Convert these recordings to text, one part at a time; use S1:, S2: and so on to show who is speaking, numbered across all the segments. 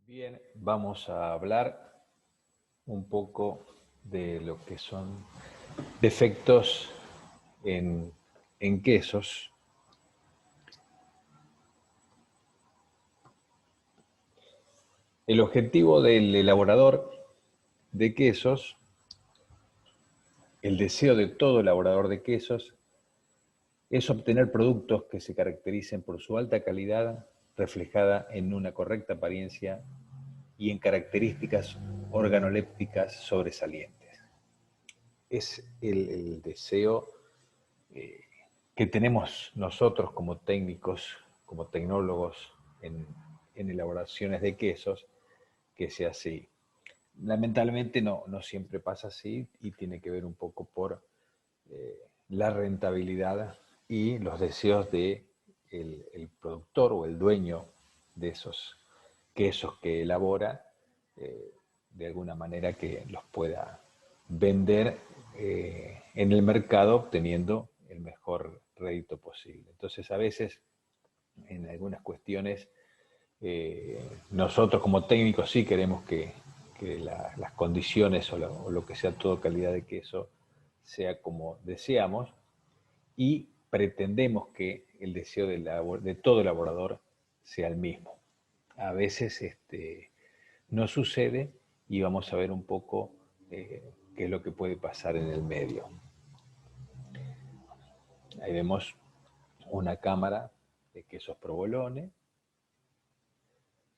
S1: Bien, vamos a hablar un poco de lo que son defectos en, en quesos. El objetivo del elaborador de quesos, el deseo de todo elaborador de quesos, es obtener productos que se caractericen por su alta calidad, reflejada en una correcta apariencia y en características organolépticas sobresalientes. Es el deseo eh, que tenemos nosotros como técnicos, como tecnólogos en elaboraciones de quesos, que sea así. Lamentablemente no siempre pasa así y tiene que ver un poco por la rentabilidad y los deseos de el productor o el dueño de esos quesos que elabora, eh, de alguna manera que los pueda vender en el mercado obteniendo el mejor rédito posible. Entonces a veces en algunas cuestiones nosotros como técnicos sí queremos que las condiciones o lo que sea todo calidad de queso sea como deseamos y pretendemos que el deseo de todo elaborador sea el mismo. A veces no sucede y vamos a ver un poco qué es lo que puede pasar en el medio. Ahí vemos una cámara de quesos provolone.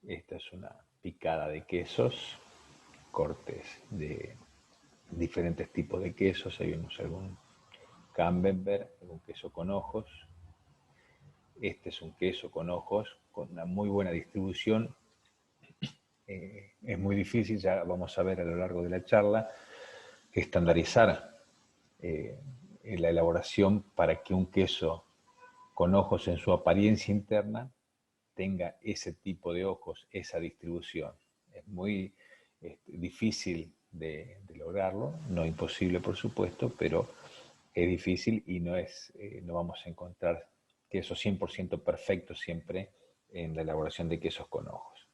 S1: Esta es una picada de quesos, cortes de diferentes tipos de quesos. Ahí vemos algún camembert, algún queso con ojos. Este es un queso con ojos, con una muy buena distribución. Es muy difícil, ya vamos a ver a lo largo de la charla, estandarizar la elaboración para que un queso con ojos en su apariencia interna tenga ese tipo de ojos, esa distribución. Es muy difícil de lograrlo, no imposible por supuesto, pero es difícil y no vamos a encontrar quesos 100% perfectos siempre en la elaboración de quesos con ojos.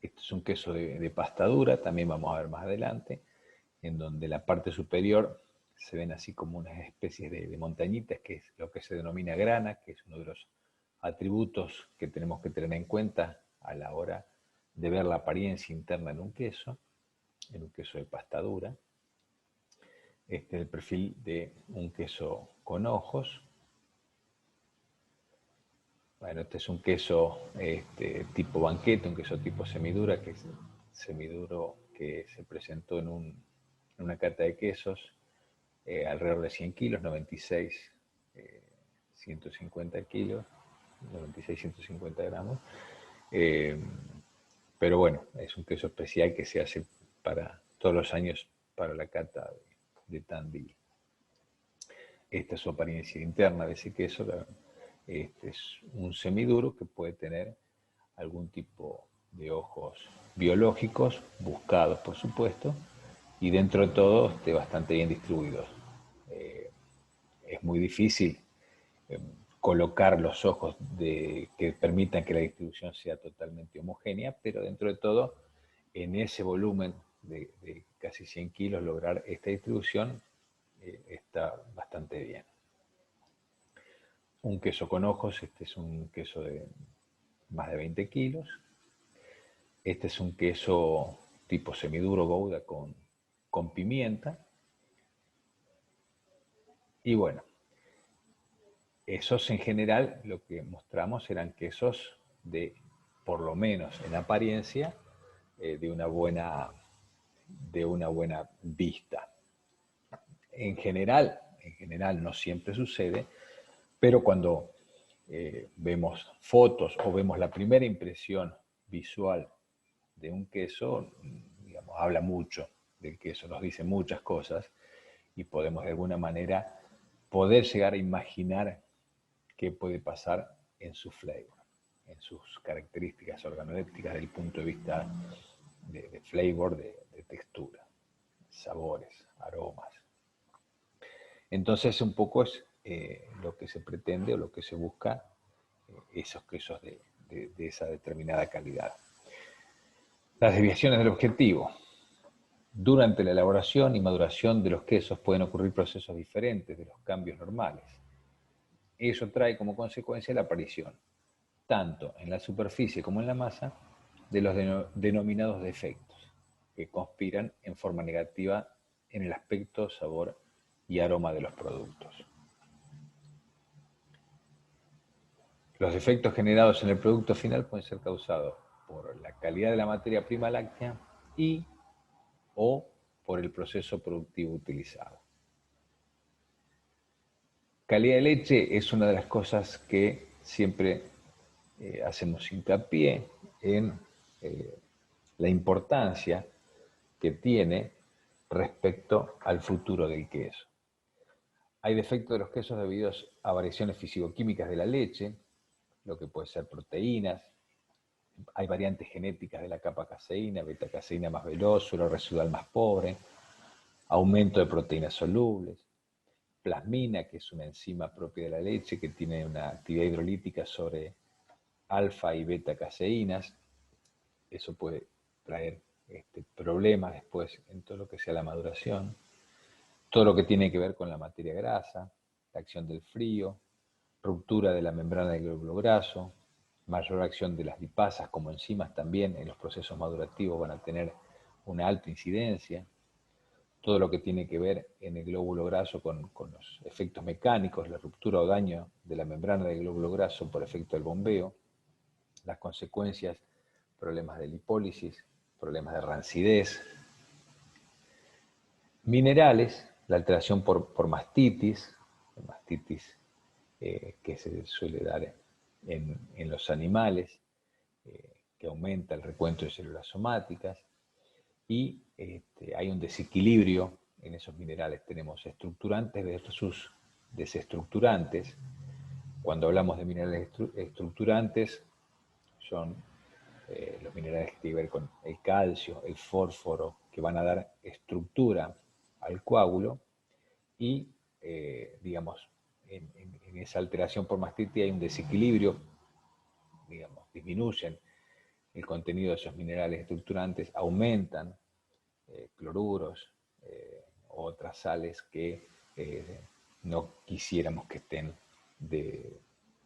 S1: Este es un queso de pasta dura, también vamos a ver más adelante, en donde la parte superior se ven así como unas especies de montañitas, que es lo que se denomina grana, que es uno de los atributos que tenemos que tener en cuenta a la hora de ver la apariencia interna en un queso de pasta dura. Este es el perfil de un queso con ojos. Bueno, este es un queso tipo banquete, un queso tipo semidura, que es semiduro que se presentó en una cata de quesos alrededor de 100 kilos, 96, 150 kilos, 96, 150 gramos. Eh, pero bueno, es un queso especial que se hace para todos los años para la cata de Tandil. Esta es su apariencia interna de ese queso. Este es un semiduro que puede tener algún tipo de ojos biológicos, buscados por supuesto, y dentro de todo bastante bien distribuidos. Es muy difícil colocar los ojos que permitan que la distribución sea totalmente homogénea, pero dentro de todo, en ese volumen de casi 100 kilos, lograr esta distribución está bastante bien. Un queso con ojos, este es un queso de más de 20 kilos. Este es un queso tipo semiduro Gouda con pimienta. Y bueno, esos en general lo que mostramos eran quesos de, por lo menos en apariencia, de una buena vista. En general no siempre sucede, pero cuando vemos fotos o vemos la primera impresión visual de un queso, digamos, habla mucho del queso, nos dice muchas cosas y podemos de alguna manera poder llegar a imaginar qué puede pasar en su flavor, en sus características organolépticas desde el punto de vista de flavor, de textura, sabores, aromas. Entonces un poco es lo que se pretende o lo que se busca esos quesos de esa determinada calidad. Las desviaciones del objetivo. Durante la elaboración y maduración de los quesos pueden ocurrir procesos diferentes de los cambios normales. Eso trae como consecuencia la aparición, tanto en la superficie como en la masa, de los denominados defectos, que conspiran en forma negativa en el aspecto, sabor y aroma de los productos. Los defectos generados en el producto final pueden ser causados por la calidad de la materia prima láctea y o por el proceso productivo utilizado. Calidad de leche es una de las cosas que siempre hacemos hincapié en la importancia que tiene respecto al futuro del queso. Hay defectos de los quesos debido a variaciones fisicoquímicas de la leche, lo que puede ser proteínas. Hay variantes genéticas de la capa caseína, beta-caseína más veloz, suelo residual más pobre, aumento de proteínas solubles, plasmina, que es una enzima propia de la leche que tiene una actividad hidrolítica sobre alfa y beta-caseínas. Eso puede traer problemas después en todo lo que sea la maduración. Todo lo que tiene que ver con la materia grasa, la acción del frío, ruptura de la membrana del glóbulo graso, mayor acción de las lipasas como enzimas también en los procesos madurativos van a tener una alta incidencia. Todo lo que tiene que ver en el glóbulo graso con los efectos mecánicos, la ruptura o daño de la membrana del glóbulo graso por efecto del bombeo, las consecuencias, problemas de lipólisis, problemas de rancidez. Minerales, la alteración por mastitis que se suele dar en los animales, que aumenta el recuento de células somáticas, y hay un desequilibrio en esos minerales. Tenemos estructurantes versus desestructurantes. Cuando hablamos de minerales estructurantes, son los minerales que tienen que ver con el calcio, el fósforo, que van a dar estructura al coágulo, y digamos, en esa alteración por mastitis hay un desequilibrio, digamos, disminuyen el contenido de esos minerales estructurantes, aumentan cloruros, otras sales que no quisiéramos que estén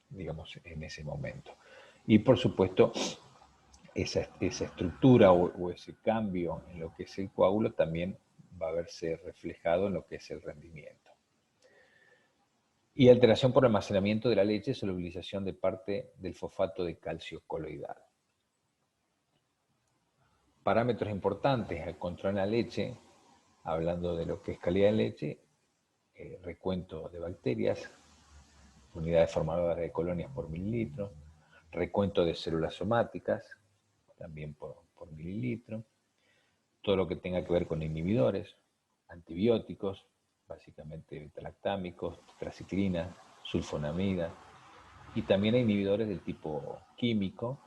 S1: digamos, en ese momento. Y por supuesto, esa estructura o ese cambio en lo que es el coágulo también va a verse reflejado en lo que es el rendimiento. Y alteración por almacenamiento de la leche, solubilización de parte del fosfato de calcio coloidal. Parámetros importantes al control de la leche, hablando de lo que es calidad de leche, recuento de bacterias, unidades formadoras de colonias por mililitro, recuento de células somáticas, también por mililitro, todo lo que tenga que ver con inhibidores, antibióticos, básicamente betalactámicos, tetraciclina, sulfonamida, y también hay inhibidores del tipo químico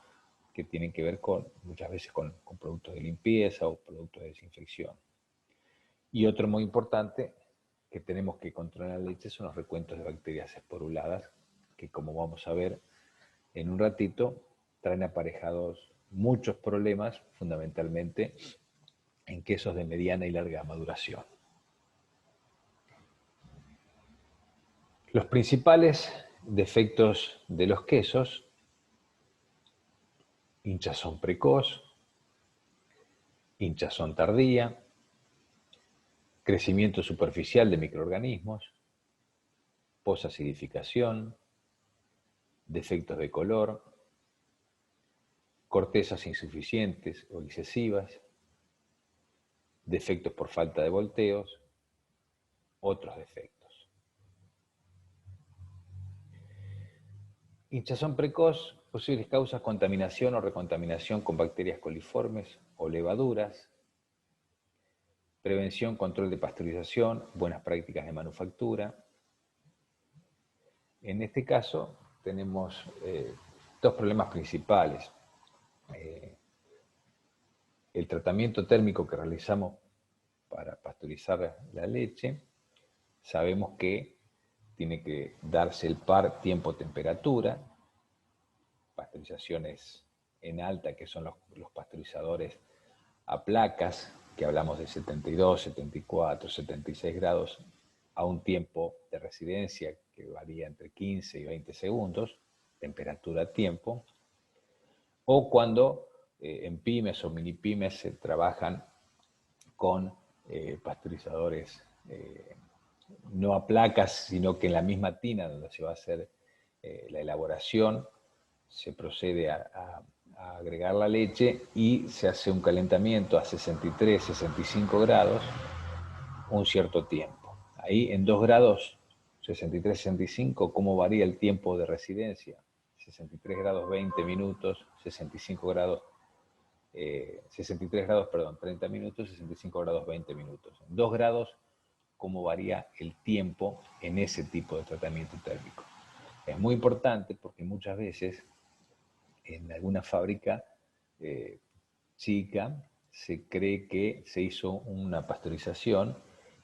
S1: que tienen que ver muchas veces con productos de limpieza o productos de desinfección. Y otro muy importante que tenemos que controlar en la leche son los recuentos de bacterias esporuladas, que como vamos a ver en un ratito, traen aparejados muchos problemas, fundamentalmente en quesos de mediana y larga maduración. Los principales defectos de los quesos: hinchazón precoz, hinchazón tardía, crecimiento superficial de microorganismos, posacidificación, defectos de color, cortezas insuficientes o excesivas, defectos por falta de volteos, otros defectos. Hinchazón precoz, posibles causas: contaminación o recontaminación con bacterias coliformes o levaduras, prevención, control de pasteurización, buenas prácticas de manufactura. En este caso tenemos dos problemas principales. El tratamiento térmico que realizamos para pasteurizar la leche, sabemos que tiene que darse el par tiempo-temperatura, pasteurizaciones en alta, que son los pasteurizadores a placas, que hablamos de 72, 74, 76 grados, a un tiempo de residencia que varía entre 15 y 20 segundos, temperatura-tiempo, o cuando en pymes o mini pymes se trabajan con pasteurizadores no a placas, sino que en la misma tina donde se va a hacer la elaboración, se procede a agregar la leche y se hace un calentamiento a 63, 65 grados un cierto tiempo. Ahí en 2 grados, 63, 65, ¿cómo varía el tiempo de residencia? 63 grados 20 minutos, 65 grados 63 grados, perdón, 30 minutos, 65 grados 20 minutos. En 2 grados, cómo varía el tiempo en ese tipo de tratamiento térmico. Es muy importante porque muchas veces en alguna fábrica chica se cree que se hizo una pasteurización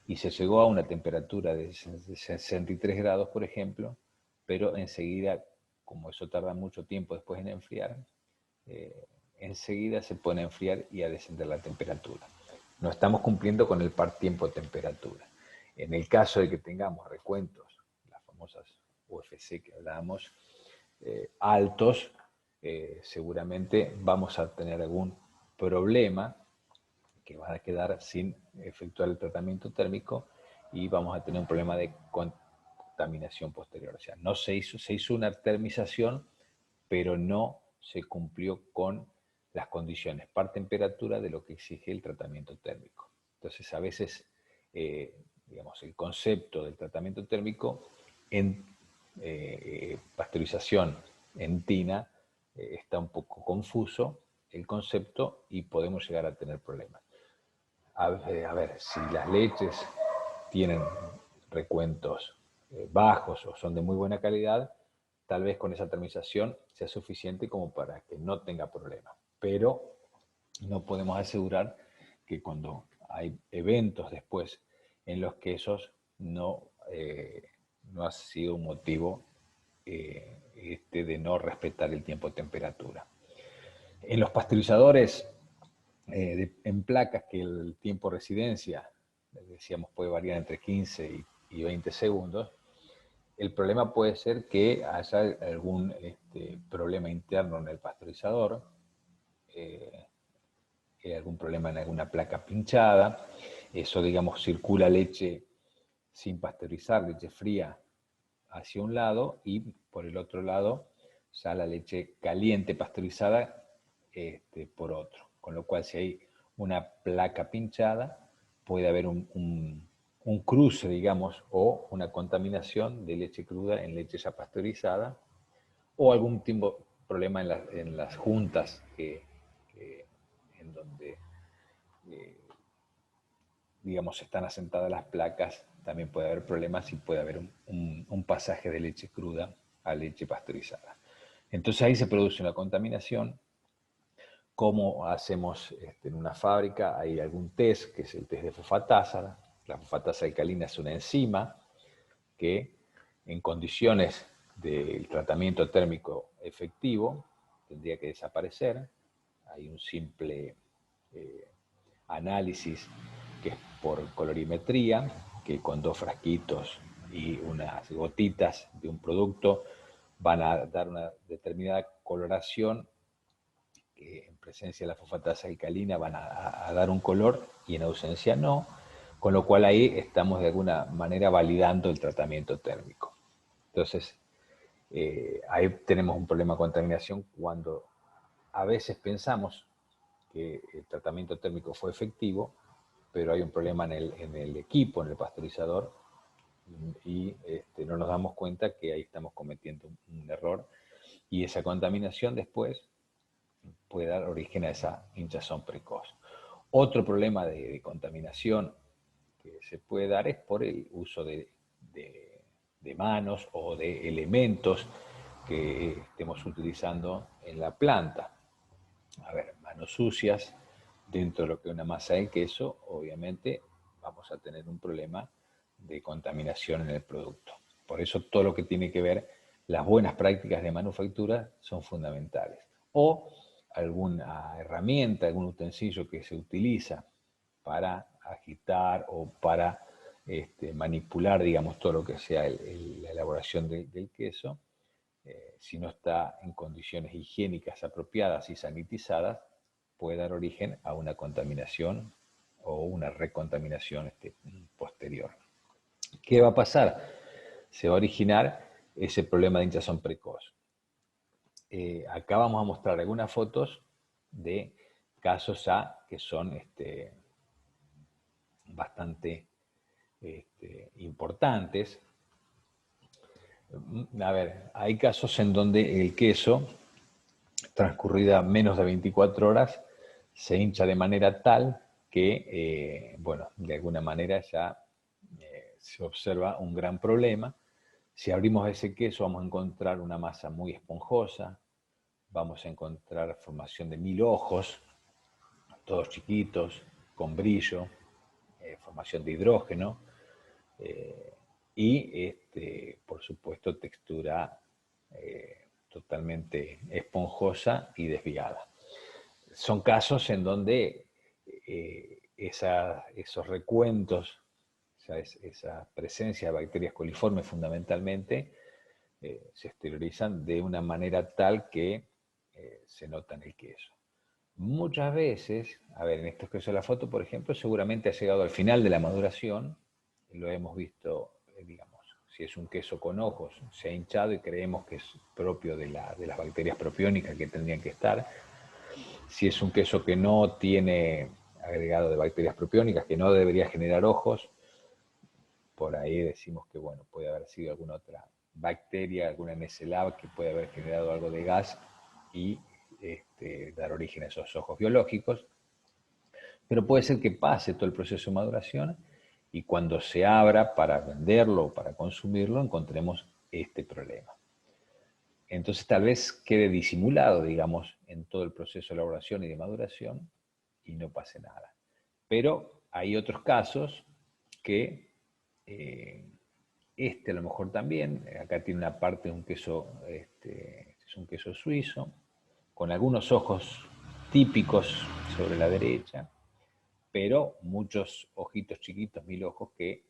S1: y se llegó a una temperatura de 63 grados, por ejemplo, pero enseguida, como eso tarda mucho tiempo después en enfriar, enseguida se pone a enfriar y a descender la temperatura. No estamos cumpliendo con el par tiempo de temperatura. En el caso de que tengamos recuentos, las famosas UFC que hablábamos, altos, seguramente vamos a tener algún problema que va a quedar sin efectuar el tratamiento térmico y vamos a tener un problema de contaminación posterior. O sea, no se hizo una termización, pero no se cumplió con las condiciones par temperatura de lo que exige el tratamiento térmico. Entonces, a veces, digamos, el concepto del tratamiento térmico en pasteurización en tina está un poco confuso el concepto y podemos llegar a tener problemas. A ver, si las leches tienen recuentos bajos o son de muy buena calidad, tal vez con esa termización sea suficiente como para que no tenga problemas. Pero no podemos asegurar que cuando hay eventos después en los quesos no ha sido un motivo de no respetar el tiempo de temperatura. En los pasteurizadores en placas que el tiempo de residencia, decíamos, puede variar entre 15 y 20 segundos, el problema puede ser que haya algún problema interno en el pasteurizador, algún problema en alguna placa pinchada, eso, digamos, circula leche sin pasteurizar, leche fría, hacia un lado y por el otro lado ya la leche caliente pasteurizada por otro. Con lo cual, si hay una placa pinchada, puede haber un cruce, digamos, o una contaminación de leche cruda en leche ya pasteurizada, o algún tipo de problema en las juntas en donde, digamos, están asentadas las placas, también puede haber problemas y puede haber un pasaje de leche cruda a leche pasteurizada. Entonces ahí se produce una contaminación. ¿Cómo hacemos en una fábrica? Hay algún test, que es el test de fosfatasa. La fosfatasa alcalina es una enzima que en condiciones del tratamiento térmico efectivo tendría que desaparecer. Hay un simple análisis que es por colorimetría, que con 2 frasquitos y unas gotitas de un producto van a dar una determinada coloración que en presencia de la fosfatasa alcalina van a dar un color y en ausencia no, con lo cual ahí estamos de alguna manera validando el tratamiento térmico. Entonces, ahí tenemos un problema de contaminación cuando a veces pensamos que el tratamiento térmico fue efectivo, pero hay un problema en el equipo, en el pasteurizador, y no nos damos cuenta que ahí estamos cometiendo un error y esa contaminación después puede dar origen a esa hinchazón precoz. Otro problema de contaminación que se puede dar es por el uso de manos o de elementos que estemos utilizando en la planta. A ver, manos sucias dentro de lo que es una masa de queso, obviamente vamos a tener un problema de contaminación en el producto. Por eso todo lo que tiene que ver las buenas prácticas de manufactura son fundamentales. O alguna herramienta, algún utensilio que se utiliza para agitar o para manipular, digamos, todo lo que sea la elaboración del queso, si no está en condiciones higiénicas apropiadas y sanitizadas, puede dar origen a una contaminación o una recontaminación posterior. ¿Qué va a pasar? Se va a originar ese problema de hinchazón precoz. Acá vamos a mostrar algunas fotos de casos que son bastante importantes. A ver, hay casos en donde el queso, transcurrida menos de 24 horas, se hincha de manera tal que, bueno, de alguna manera ya se observa un gran problema. Si abrimos ese queso vamos a encontrar una masa muy esponjosa, vamos a encontrar formación de 1000 ojos, todos chiquitos, con brillo, formación de hidrógeno, y por supuesto textura totalmente esponjosa y desviada. Son casos en donde esos recuentos, esa presencia de bacterias coliformes fundamentalmente, se exteriorizan de una manera tal que se nota en el queso. Muchas veces, a ver, en estos casos de la foto, por ejemplo, seguramente ha llegado al final de la maduración, lo hemos visto, digamos, si es un queso con ojos, se ha hinchado y creemos que es propio de las bacterias propiónicas que tendrían que estar. Si es un queso que no tiene agregado de bacterias propiónicas, que no debería generar ojos, por ahí decimos que, bueno, puede haber sido alguna otra bacteria, alguna NSLA que puede haber generado algo de gas y dar origen a esos ojos biológicos. Pero puede ser que pase todo el proceso de maduración y cuando se abra para venderlo o para consumirlo encontremos este problema. Entonces tal vez quede disimulado, digamos, en todo el proceso de elaboración y de maduración y no pase nada. Pero hay otros casos que a lo mejor también, acá tiene una parte de un queso, es un queso suizo, con algunos ojos típicos sobre la derecha, pero muchos ojitos chiquitos, 1000 ojos, que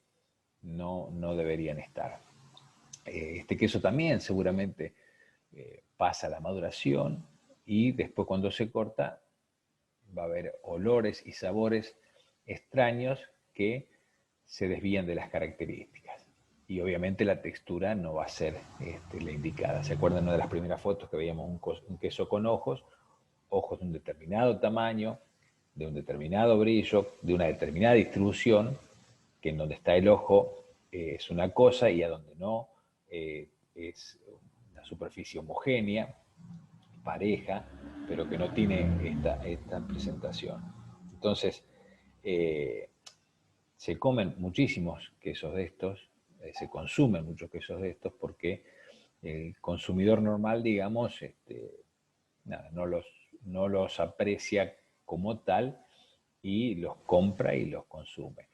S1: no deberían estar. Este queso también seguramente pasa la maduración y después cuando se corta va a haber olores y sabores extraños que se desvían de las características. Y obviamente la textura no va a ser la indicada. ¿Se acuerdan de las primeras fotos que veíamos un queso con ojos de un determinado tamaño, de un determinado brillo, de una determinada distribución, que en donde está el ojo es una cosa y a donde no es una superficie homogénea, pareja, pero que no tiene esta presentación. Entonces, se comen muchísimos quesos de estos, se consumen muchos quesos de estos porque el consumidor normal, digamos, nada, no los aprecia como tal y los compra y los consume.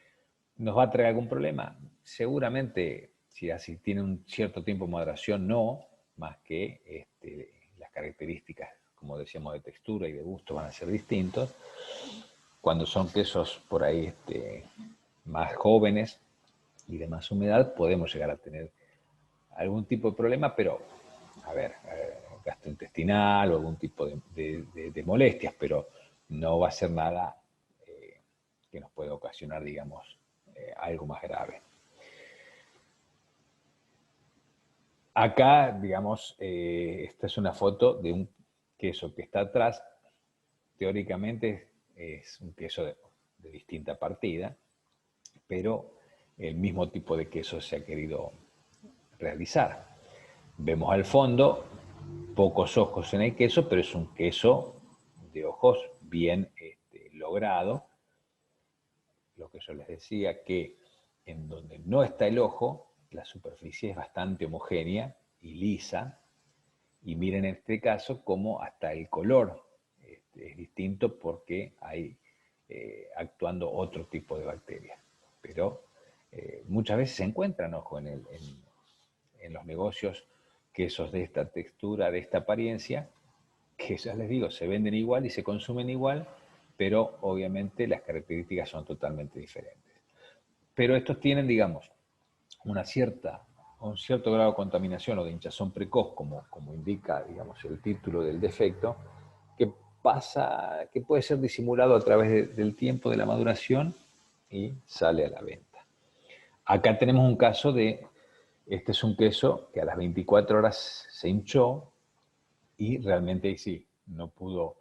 S1: ¿Nos va a traer algún problema? Seguramente, si así tiene un cierto tiempo de maduración, no, más que las características, como decíamos, de textura y de gusto van a ser distintos. Cuando son quesos por ahí más jóvenes y de más humedad, podemos llegar a tener algún tipo de problema, pero, a ver, gastrointestinal o algún tipo de molestias, pero no va a ser nada que nos pueda ocasionar, digamos, algo más grave. Acá, digamos, esta es una foto de un queso que está atrás. Teóricamente es un queso de distinta partida, pero el mismo tipo de queso se ha querido realizar. Vemos al fondo pocos ojos en el queso, pero es un queso de ojos bien logrado. Lo que yo les decía, que en donde no está el ojo, la superficie es bastante homogénea y lisa. Y miren en este caso cómo hasta el color es distinto porque hay actuando otro tipo de bacterias. Pero muchas veces se encuentran, ojo, en los negocios quesos de esta textura, de esta apariencia, que ya les digo, se venden igual y se consumen igual, pero obviamente las características son totalmente diferentes. Pero estos tienen, digamos, un cierto grado de contaminación o de hinchazón precoz, como indica, digamos, el título del defecto, que puede ser disimulado a través del tiempo de la maduración y sale a la venta. Acá tenemos un caso este es un queso que a las 24 horas se hinchó y realmente sí, no pudo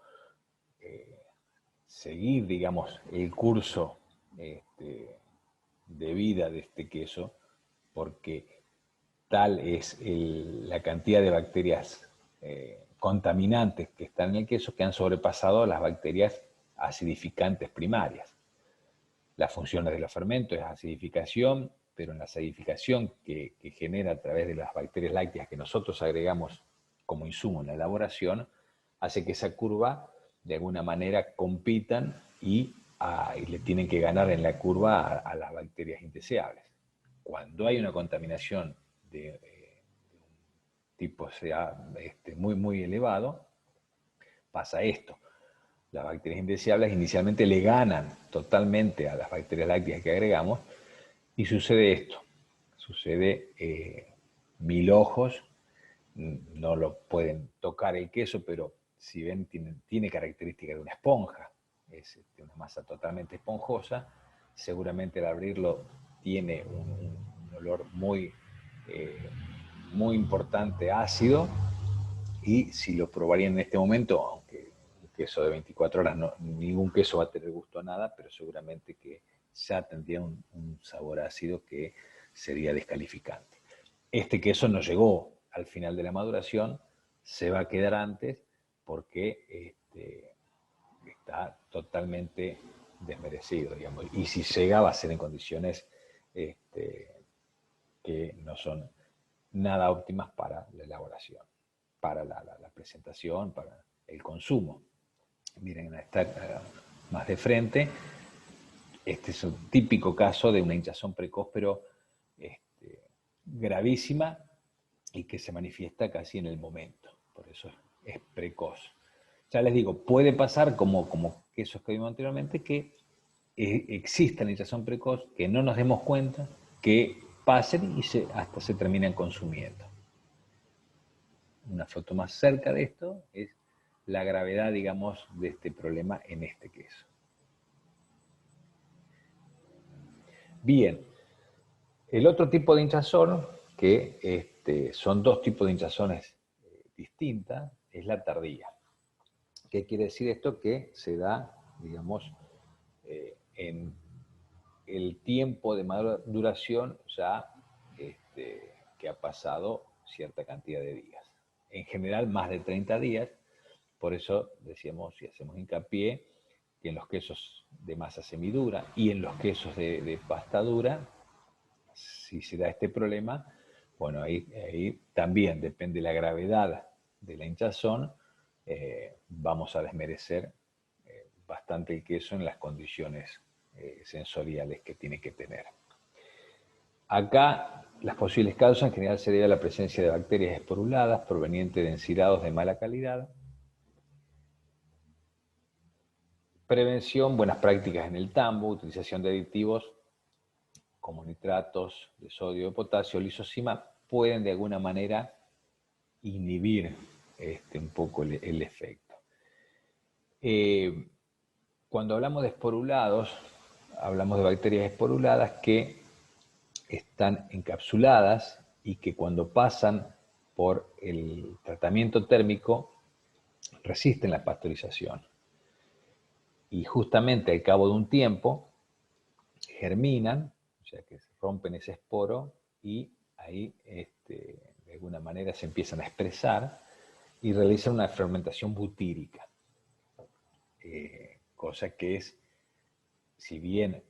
S1: seguir, digamos, el curso de vida de este queso, porque tal es la cantidad de bacterias contaminantes que están en el queso que han sobrepasado las bacterias acidificantes primarias. Las funciones de los fermentos es acidificación, pero en la acidificación que genera a través de las bacterias lácteas que nosotros agregamos como insumo en la elaboración, hace que esa curva de alguna manera compitan y le tienen que ganar en la curva a las bacterias indeseables. Cuando hay una contaminación de un tipo sea muy, muy elevado, pasa esto. Las bacterias indeseables inicialmente le ganan totalmente a las bacterias lácteas que agregamos y sucede esto. Sucede mil ojos, no lo pueden tocar el queso, pero si ven tiene características de una esponja, es una masa totalmente esponjosa, seguramente al abrirlo tiene un olor muy, muy importante ácido y si lo probarían en este momento, aunque un queso de 24 horas, ningún queso va a tener gusto a nada, pero seguramente que ya tendría un sabor ácido que sería descalificante. Este queso no llegó al final de la maduración, se va a quedar antes porque está totalmente desmerecido, digamos. Y si llegaba a ser en condiciones que no son nada óptimas para la elaboración, para la presentación, para el consumo. Miren, está más de frente. Este es un típico caso de una hinchazón precoz, pero gravísima y que se manifiesta casi en el momento. Por eso es precoz. Ya les digo, puede pasar como quesos que vimos anteriormente, que exista la hinchazón precoz, que no nos demos cuenta, que pasen y hasta se terminan consumiendo. Una foto más cerca de esto es la gravedad, digamos, de este problema en este queso. Bien, el otro tipo de hinchazón, que son dos tipos de hinchazones distintas, es la tardía. ¿Qué quiere decir esto? Que se da, digamos, en el tiempo de maduración ya que ha pasado cierta cantidad de días. En general, más de 30 días. Por eso decíamos y hacemos hincapié que en los quesos de masa semidura y en los quesos de pasta dura, si se da este problema, bueno, ahí también depende de la gravedad de la hinchazón, vamos a desmerecer bastante el queso en las condiciones sensoriales que tiene que tener. Acá las posibles causas en general se debe a la presencia de bacterias esporuladas provenientes de ensilados de mala calidad. Prevención, buenas prácticas en el tambo, utilización de aditivos como nitratos de sodio y potasio, lisozima, pueden de alguna manera inhibir un poco el efecto. Cuando hablamos de esporulados, hablamos de bacterias esporuladas que están encapsuladas y que cuando pasan por el tratamiento térmico resisten la pasteurización. Y justamente al cabo de un tiempo germinan, o sea que se rompen ese esporo y ahí de alguna manera se empiezan a expresar y realizan una fermentación butírica. Cosa que es, si bien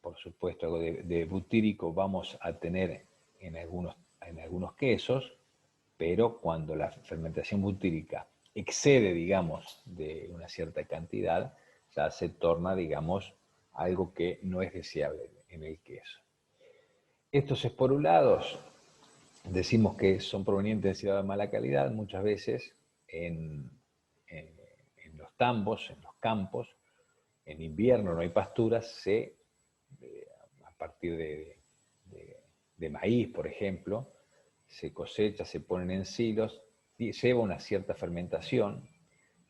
S1: por supuesto algo de butírico vamos a tener en algunos quesos, pero cuando la fermentación butírica excede, digamos, de una cierta cantidad, ya se torna, digamos, algo que no es deseable en el queso. Estos esporulados, decimos que son provenientes de ensilados de mala calidad, muchas veces en tambos, en los campos, en invierno no hay pasturas, a partir de maíz, por ejemplo, se cosecha, se ponen en silos, y lleva una cierta fermentación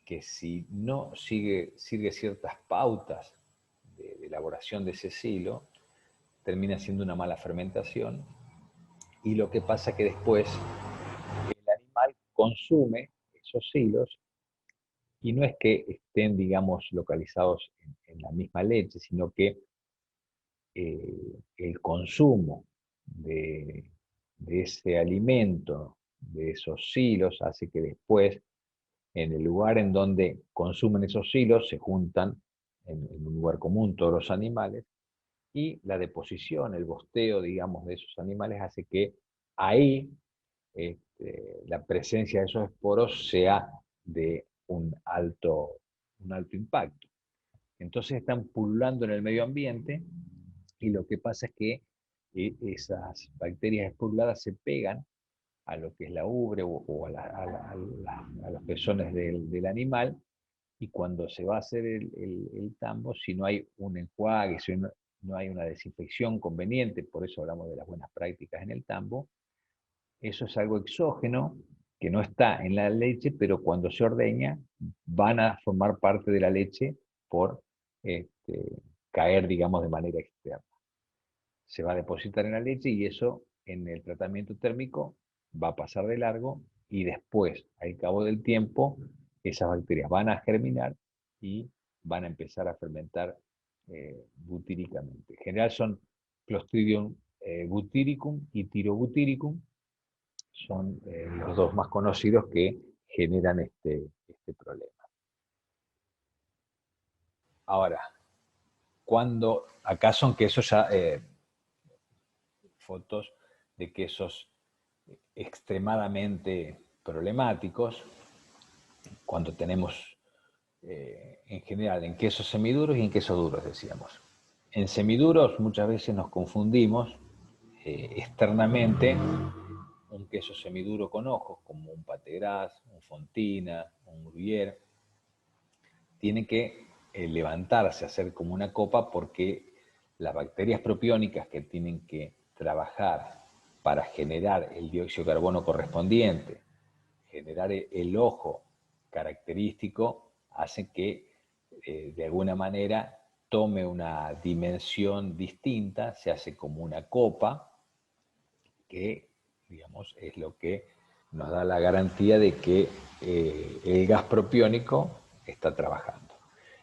S1: que si no sigue ciertas pautas de elaboración de ese silo, termina siendo una mala fermentación, y lo que pasa es que después el animal consume esos silos, y no es que estén, digamos, localizados en la misma leche, sino que el consumo de ese alimento, de esos silos, hace que después, en el lugar en donde consumen esos silos, se juntan en un lugar común todos los animales, y la deposición, el bosteo, digamos, de esos animales hace que ahí la presencia de esos esporos sea de un alto impacto. Entonces están pululando en el medio ambiente, y lo que pasa es que esas bacterias esporuladas se pegan a lo que es la ubre o a los pezones del animal, y cuando se va a hacer el tambo, si no hay un enjuague, si no hay una desinfección conveniente, por eso hablamos de las buenas prácticas en el tambo, eso es algo exógeno que no está en la leche, pero cuando se ordeña van a formar parte de la leche por caer, digamos, de manera externa. Se va a depositar en la leche, y eso en el tratamiento térmico va a pasar de largo, y después, al cabo del tiempo, esas bacterias van a germinar y van a empezar a fermentar butíricamente. En general son Clostridium butyricum y Tyrobutyricum, son los dos más conocidos que generan este problema. Ahora, cuando acá son quesos ya, fotos de quesos extremadamente problemáticos, cuando tenemos en general en quesos semiduros y en quesos duros, decíamos. En semiduros muchas veces nos confundimos externamente un queso semiduro con ojos, como un Pâté Gras, un Fontina, un Gruyère. Tiene que levantarse, hacer como una copa, porque las bacterias propiónicas que tienen que trabajar para generar el dióxido de carbono correspondiente, generar el ojo característico, hacen que de alguna manera tome una dimensión distinta, se hace como una copa, que digamos es lo que nos da la garantía de que el gas propiónico está trabajando.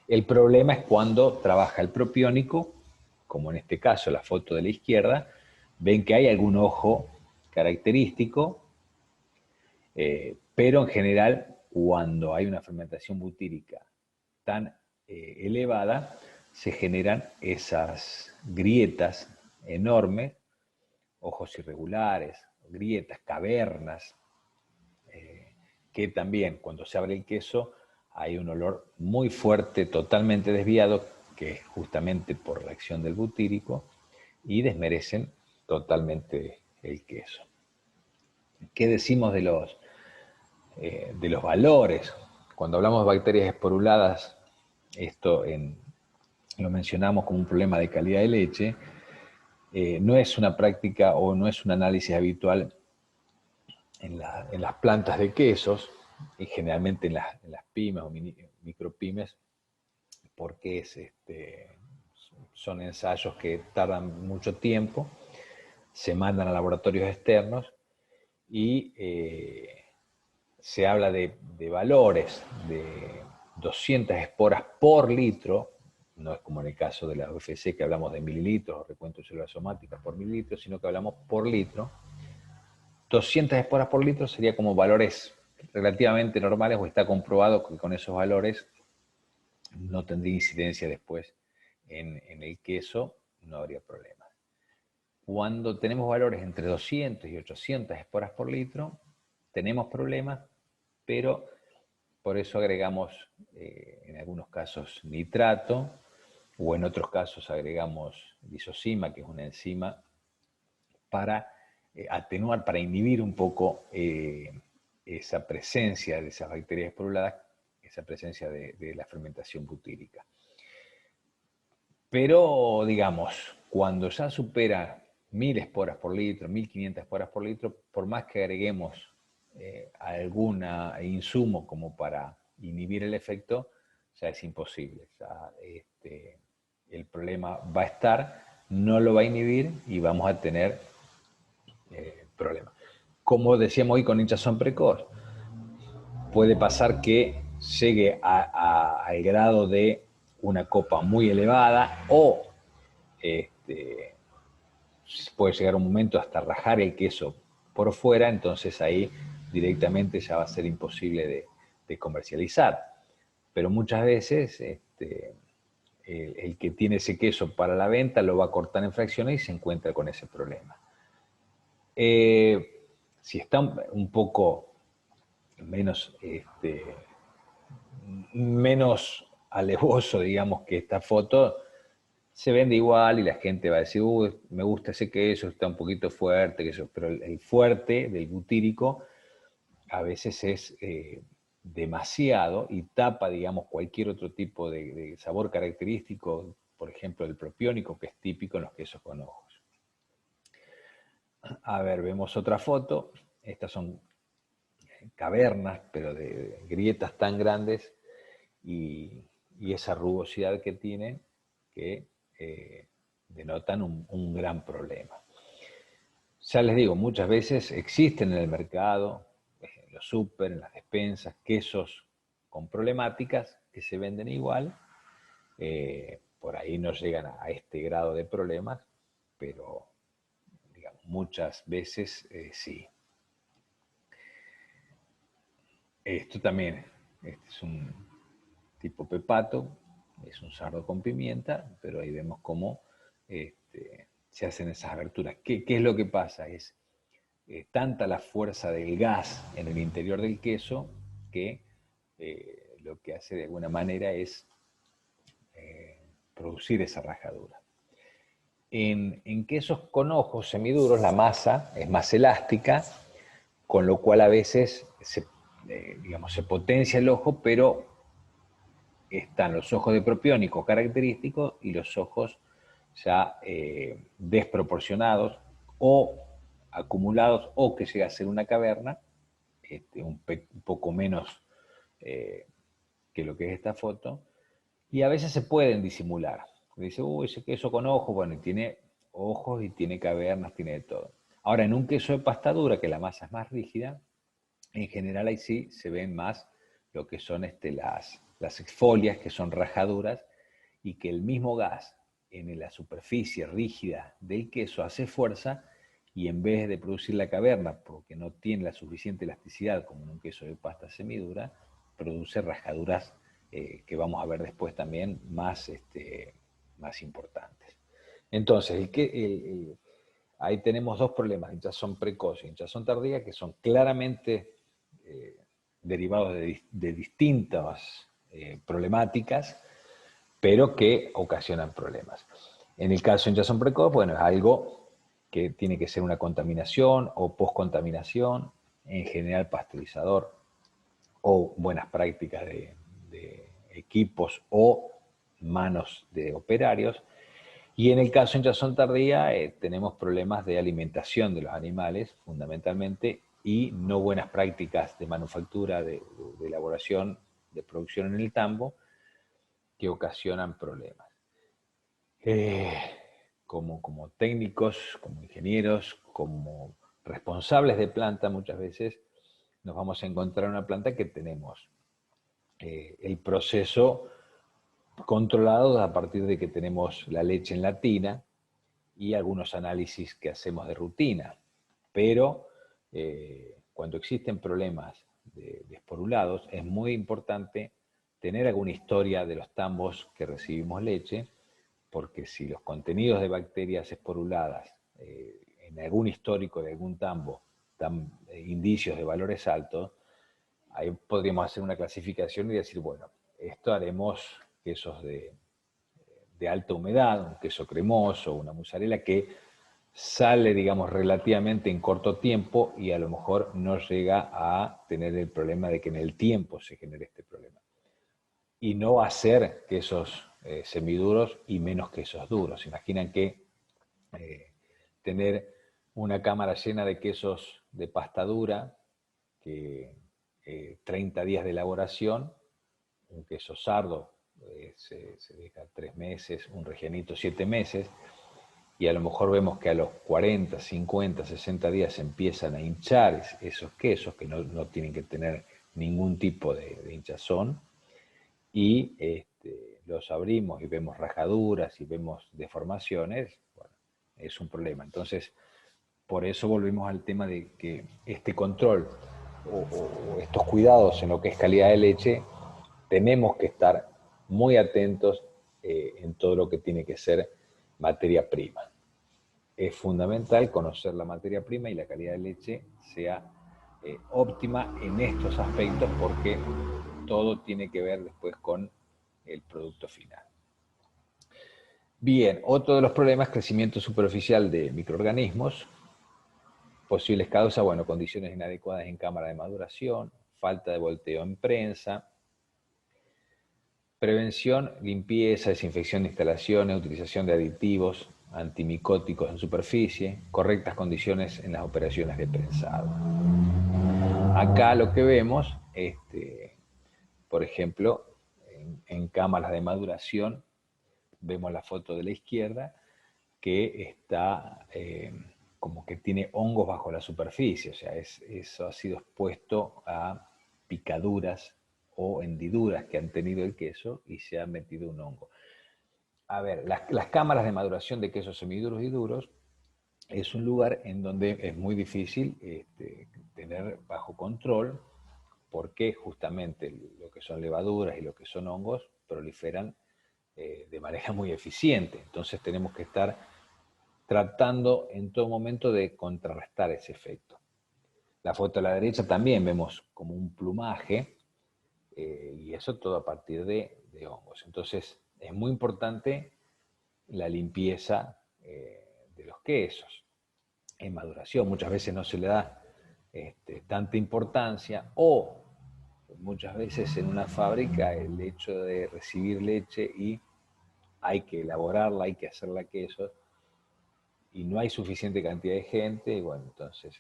S1: El problema es cuando trabaja el propiónico, como en este caso la foto de la izquierda, ven que hay algún ojo característico, pero en general cuando hay una fermentación butírica tan elevada, se generan esas grietas enormes, ojos irregulares, grietas, cavernas, que también cuando se abre el queso hay un olor muy fuerte, totalmente desviado, que es justamente por la acción del butírico, y desmerecen totalmente el queso. ¿Qué decimos de los valores? Cuando hablamos de bacterias esporuladas, esto lo mencionamos como un problema de calidad de leche. No es una práctica o no es un análisis habitual en las plantas de quesos, y generalmente en las pymes o micropymes, porque son ensayos que tardan mucho tiempo, se mandan a laboratorios externos, y se habla de valores de 200 esporas por litro. No es como en el caso de la UFC, que hablamos de mililitros o recuento de células somáticas por mililitro, sino que hablamos por litro. 200 esporas por litro sería como valores relativamente normales, o está comprobado que con esos valores no tendría incidencia después en el queso, no habría problemas. Cuando tenemos valores entre 200 y 800 esporas por litro, tenemos problemas, pero por eso agregamos en algunos casos nitrato, o en otros casos agregamos lisozima, que es una enzima, para atenuar, para inhibir un poco esa presencia de esas bacterias esporuladas esa presencia de la fermentación butírica. Pero, digamos, cuando ya supera 1000 esporas por litro, 1500 esporas por litro, por más que agreguemos algún insumo como para inhibir el efecto, ya es imposible. Ya, el problema va a estar, no lo va a inhibir y vamos a tener problemas. Como decíamos hoy con hinchazón precoz, puede pasar que llegue al grado de una copa muy elevada o puede llegar un momento hasta rajar el queso por fuera, entonces ahí directamente ya va a ser imposible de comercializar. Pero muchas veces el que tiene ese queso para la venta lo va a cortar en fracciones y se encuentra con ese problema. Si está un poco menos, menos alevoso, digamos, que esta foto, se vende igual y la gente va a decir, me gusta ese queso, está un poquito fuerte, queso. Pero el fuerte del butírico a veces es demasiado y tapa, digamos, cualquier otro tipo de sabor característico, por ejemplo, el propiónico, que es típico en los quesos con ojos. A ver, vemos otra foto. Estas son cavernas, pero de grietas tan grandes y esa rugosidad que tienen que denotan un gran problema. Ya les digo, muchas veces existen en el mercado, en los súper, en las despensas, quesos con problemáticas que se venden igual. Por ahí no llegan a este grado de problemas, pero digamos, muchas veces sí. Esto también, este es un tipo pepato, es un sardo con pimienta, pero ahí vemos cómo se hacen esas aberturas. ¿Qué es lo que pasa? Es tanta la fuerza del gas en el interior del queso que lo que hace de alguna manera es producir esa rajadura. En quesos con ojos semiduros la masa es más elástica, con lo cual a veces digamos, se potencia el ojo, pero están los ojos de propiónico característicos y los ojos ya desproporcionados o acumulados, o que llega a ser una caverna, un poco menos que lo que es esta foto, y a veces se pueden disimular. Dice, ese queso con ojos, bueno, y tiene ojos y tiene cavernas, tiene de todo. Ahora, en un queso de pasta dura, que la masa es más rígida, en general ahí sí se ven más lo que son las exfolias, que son rajaduras, y que el mismo gas en la superficie rígida del queso hace fuerza y en vez de producir la caverna, porque no tiene la suficiente elasticidad como en un queso de pasta semidura, produce rajaduras que vamos a ver después también más importantes. Entonces, ahí tenemos dos problemas, hinchazón precoz y hinchazón tardía, que son claramente derivados de distintas problemáticas, pero que ocasionan problemas. En el caso de hinchazón precoz, bueno, es algo que tiene que ser una contaminación o poscontaminación, en general pasteurizador o buenas prácticas de equipos o manos de operarios. Y en el caso de hinchazón tardía tenemos problemas de alimentación de los animales, fundamentalmente, y no buenas prácticas de manufactura, de elaboración, de producción en el tambo, que ocasionan problemas. Como técnicos, como ingenieros, como responsables de planta, muchas veces nos vamos a encontrar una planta que tenemos el proceso controlado a partir de que tenemos la leche en la tina y algunos análisis que hacemos de rutina. Pero cuando existen problemas de esporulados, es muy importante tener alguna historia de los tambos que recibimos leche, porque si los contenidos de bacterias esporuladas en algún histórico de algún tambo dan indicios de valores altos, ahí podríamos hacer una clasificación y decir, bueno, esto haremos quesos de alta humedad, un queso cremoso, una mozzarella que sale, digamos, relativamente en corto tiempo y a lo mejor no llega a tener el problema de que en el tiempo se genere este problema. y no hacer quesos semiduros y menos quesos duros. Imaginan que tener una cámara llena de quesos de pasta dura, que 30 días de elaboración, un queso sardo se deja 3 meses, un regianito 7 meses, y a lo mejor vemos que a los 40, 50, 60 días empiezan a hinchar esos quesos, que no tienen que tener ningún tipo de hinchazón, y los abrimos y vemos rajaduras y vemos deformaciones, bueno, es un problema. Entonces, por eso volvemos al tema de que este control o estos cuidados en lo que es calidad de leche, tenemos que estar muy atentos en todo lo que tiene que ser materia prima. Es fundamental conocer la materia prima y la calidad de leche sea óptima en estos aspectos, porque todo tiene que ver después con el producto final. Bien, otro de los problemas es crecimiento superficial de microorganismos. Posibles causas, bueno, condiciones inadecuadas en cámara de maduración, falta de volteo en prensa, prevención, limpieza, desinfección de instalaciones, utilización de aditivos, antimicóticos en superficie, correctas condiciones en las operaciones de prensado. Acá lo que vemos, por ejemplo, en cámaras de maduración, vemos la foto de la izquierda, que está como que tiene hongos bajo la superficie, o sea, eso ha sido expuesto a picaduras o hendiduras que han tenido el queso y se ha metido un hongo. A ver, las cámaras de maduración de quesos semiduros y duros es un lugar en donde es muy difícil tener bajo control, porque justamente lo que son levaduras y lo que son hongos proliferan de manera muy eficiente. Entonces tenemos que estar tratando en todo momento de contrarrestar ese efecto. La foto a la derecha también vemos como un plumaje, y eso todo a partir de hongos. Entonces es muy importante la limpieza de los quesos. En maduración muchas veces no se le da tanta importancia, o muchas veces en una fábrica el hecho de recibir leche y hay que elaborarla, hay que hacerla queso, y no hay suficiente cantidad de gente, y bueno, entonces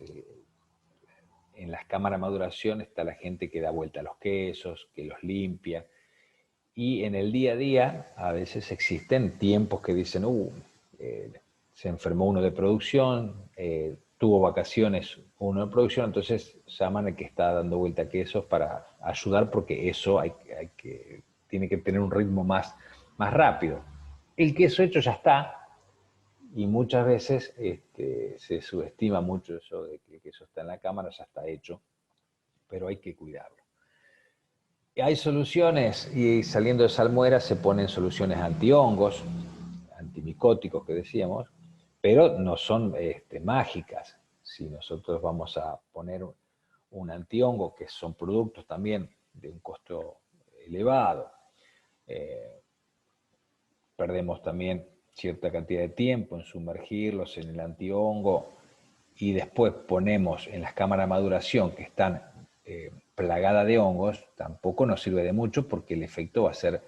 S1: en las cámaras de maduración está la gente que da vuelta a los quesos, que los limpia, y en el día a día a veces existen tiempos que dicen, se enfermó uno de producción, tuvo vacaciones uno de producción, entonces llaman al que está dando vuelta a quesos para ayudar, porque eso tiene que tener un ritmo más rápido. El queso hecho ya está, y muchas veces se subestima mucho eso de que el queso está en la cámara, ya está hecho, pero hay que cuidarlo. Hay soluciones, y saliendo de salmuera se ponen soluciones antihongos, antimicóticos que decíamos, pero no son mágicas. Si nosotros vamos a poner un antihongo, que son productos también de un costo elevado, perdemos también cierta cantidad de tiempo en sumergirlos en el antihongo, y después ponemos en las cámaras de maduración que están plagadas de hongos, tampoco nos sirve de mucho, porque el efecto va a ser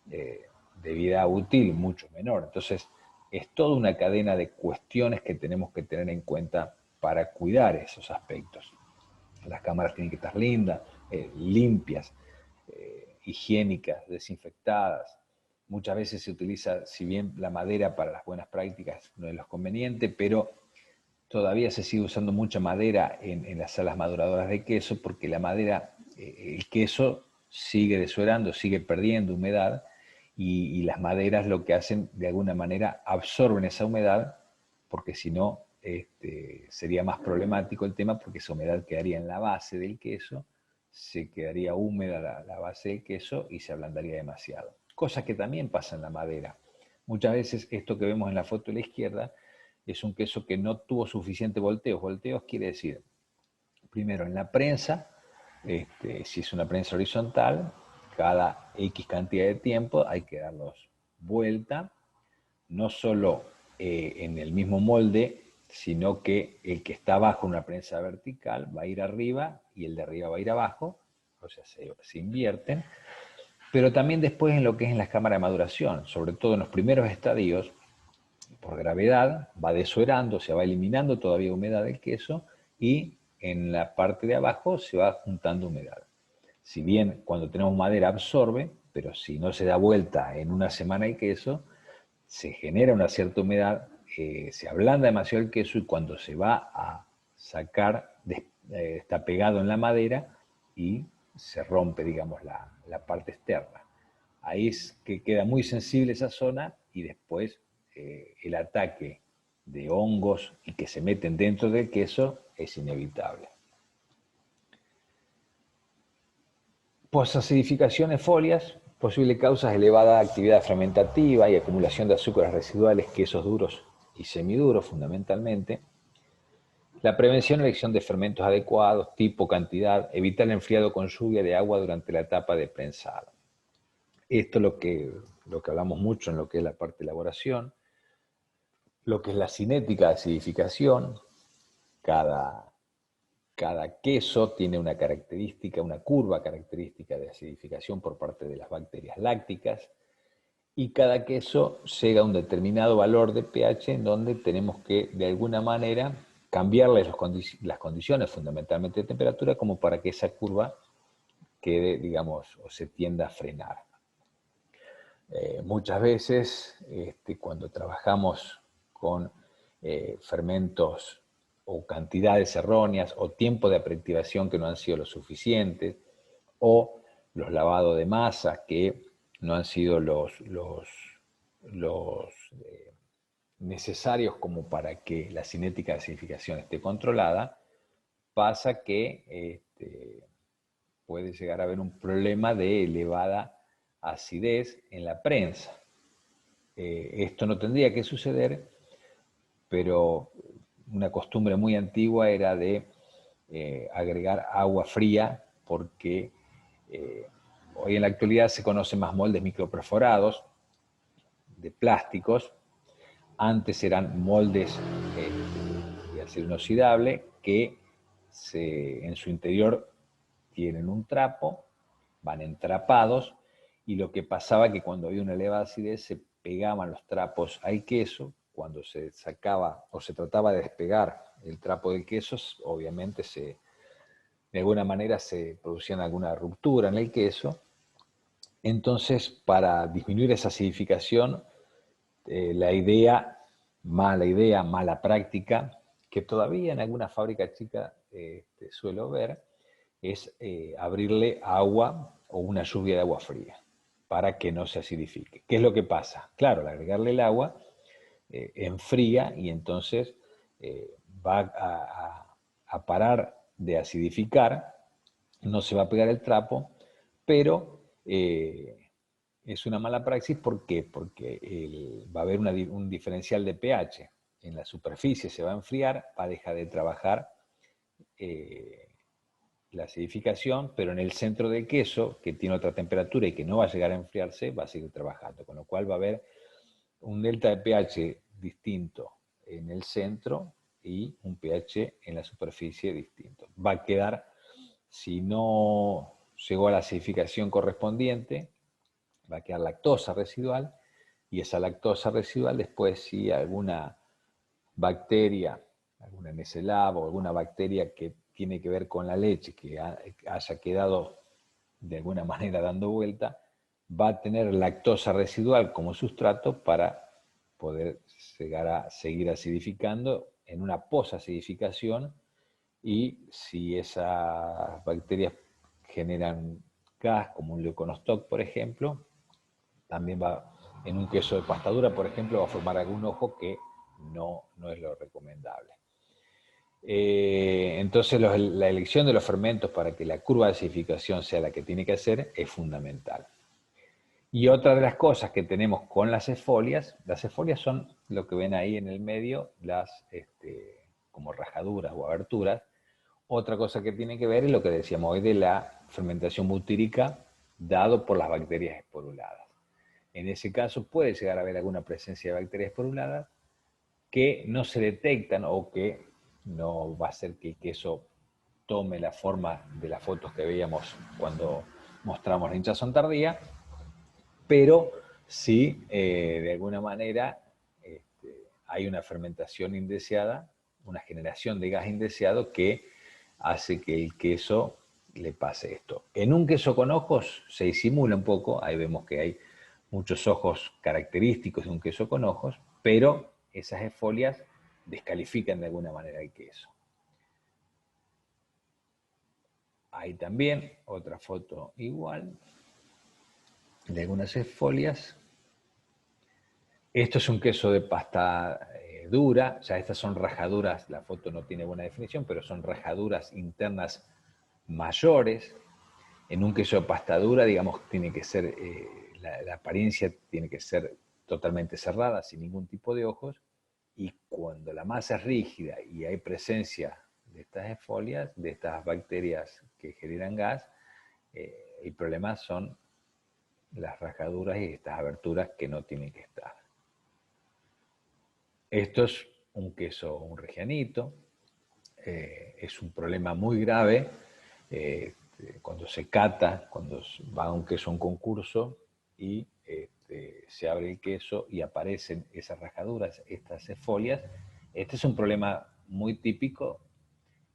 S1: de vida útil mucho menor. Entonces es toda una cadena de cuestiones que tenemos que tener en cuenta para cuidar esos aspectos. Las cámaras tienen que estar lindas, limpias, higiénicas, desinfectadas. Muchas veces se utiliza, si bien la madera para las buenas prácticas no es lo conveniente, pero todavía se sigue usando mucha madera en las salas maduradoras de queso, porque la madera, el queso sigue desuerando, sigue perdiendo humedad, y las maderas lo que hacen, de alguna manera, absorben esa humedad, porque si no sería más problemático el tema, porque esa humedad quedaría en la base del queso, se quedaría húmeda la base del queso y se ablandaría demasiado. Cosa que también pasa en la madera. Muchas veces esto que vemos en la foto de la izquierda es un queso que no tuvo suficiente volteos. Volteos quiere decir, primero, en la prensa, si es una prensa horizontal, cada X cantidad de tiempo hay que darlos vuelta, no solo en el mismo molde, sino que el que está abajo en una prensa vertical va a ir arriba y el de arriba va a ir abajo, o sea, se invierten. pero también después en lo que es en las cámaras de maduración, sobre todo en los primeros estadios, por gravedad, va desuerando, se va eliminando todavía humedad del queso y en la parte de abajo se va juntando humedad. Si bien cuando tenemos madera absorbe, pero si no se da vuelta en una semana el queso, se genera una cierta humedad, se ablanda demasiado el queso y cuando se va a sacar está pegado en la madera y se rompe, digamos, la parte externa. Ahí es que queda muy sensible esa zona y después el ataque de hongos y que se meten dentro del queso es inevitable. Posacidificación en folias, posible causas elevada actividad fermentativa y acumulación de azúcares residuales, quesos duros y semiduros fundamentalmente. La prevención y elección de fermentos adecuados, tipo, cantidad, evitar el enfriado con lluvia de agua durante la etapa de prensado. Esto es lo que hablamos mucho en lo que es la parte de elaboración, lo que es la cinética de acidificación. Cada queso tiene una característica, una curva característica de acidificación por parte de las bacterias lácticas, y cada queso llega a un determinado valor de pH en donde tenemos que, de alguna manera, cambiarle las condiciones, fundamentalmente de temperatura, como para que esa curva quede, digamos, o se tienda a frenar. Muchas veces, cuando trabajamos con fermentos o cantidades erróneas o tiempo de aperitivación que no han sido lo suficientes, o los lavados de masa que no han sido los necesarios como para que la cinética de acidificación esté controlada, pasa que puede llegar a haber un problema de elevada acidez en la prensa. Esto no tendría que suceder, pero una costumbre muy antigua era de agregar agua fría porque hoy en la actualidad se conocen más moldes microperforados de plásticos. Antes eran moldes de acero inoxidable que en su interior tienen un trapo, van entrapados, y lo que pasaba que cuando había una elevada acidez se pegaban los trapos al queso. Cuando se sacaba o se trataba de despegar el trapo del queso, obviamente de alguna manera se producía alguna ruptura en el queso. Entonces, para disminuir esa acidificación, mala práctica, que todavía en alguna fábrica chica suelo ver, es abrirle agua o una lluvia de agua fría para que no se acidifique. ¿Qué es lo que pasa? Claro, al agregarle el agua, enfría y entonces va a parar de acidificar, no se va a pegar el trapo, pero es una mala praxis. ¿Por qué? Porque va a haber un diferencial de pH. En la superficie se va a enfriar, va a dejar de trabajar la acidificación, pero en el centro del queso, que tiene otra temperatura y que no va a llegar a enfriarse, va a seguir trabajando, con lo cual va a haber un delta de pH distinto en el centro y un pH en la superficie distinto. Va a quedar, si no llegó a la acidificación correspondiente, va a quedar lactosa residual, y esa lactosa residual después, si alguna bacteria, alguna NSLab o alguna bacteria que tiene que ver con la leche, que haya quedado de alguna manera dando vuelta, va a tener lactosa residual como sustrato para poder llegar a seguir acidificando en una posacidificación. Y si esas bacterias generan gas, como un leuconostoc, por ejemplo, también va, en un queso de pastadura, por ejemplo, va a formar algún ojo que no es lo recomendable. Entonces la elección de los fermentos para que la curva de acidificación sea la que tiene que ser es fundamental. Y otra de las cosas que tenemos con las esfolias son lo que ven ahí en el medio, como rajaduras o aberturas. Otra cosa que tiene que ver es lo que decíamos hoy de la fermentación butírica dado por las bacterias esporuladas. En ese caso puede llegar a haber alguna presencia de bacterias esporuladas que no se detectan o que no va a hacer que el queso tome la forma de las fotos que veíamos cuando mostramos la hinchazón tardía, pero sí, de alguna manera, hay una fermentación indeseada, una generación de gas indeseado que hace que el queso le pase esto. En un queso con ojos se disimula un poco, ahí vemos que hay muchos ojos característicos de un queso con ojos, pero esas esfolias descalifican de alguna manera el queso. Hay también otra foto igual de algunas esfolias. Esto es un queso de pasta dura, o sea, estas son rajaduras, la foto no tiene buena definición, pero son rajaduras internas mayores. En un queso de pasta dura, digamos, tiene que ser, la apariencia tiene que ser totalmente cerrada, sin ningún tipo de ojos, y cuando la masa es rígida y hay presencia de estas esfolias, de estas bacterias que generan gas, el problema son las rajaduras y estas aberturas que no tienen que estar. Esto es un queso, un regianito, es un problema muy grave cuando se cata, cuando va un queso a un concurso y se abre el queso y aparecen esas rajaduras, estas esfolias. Este es un problema muy típico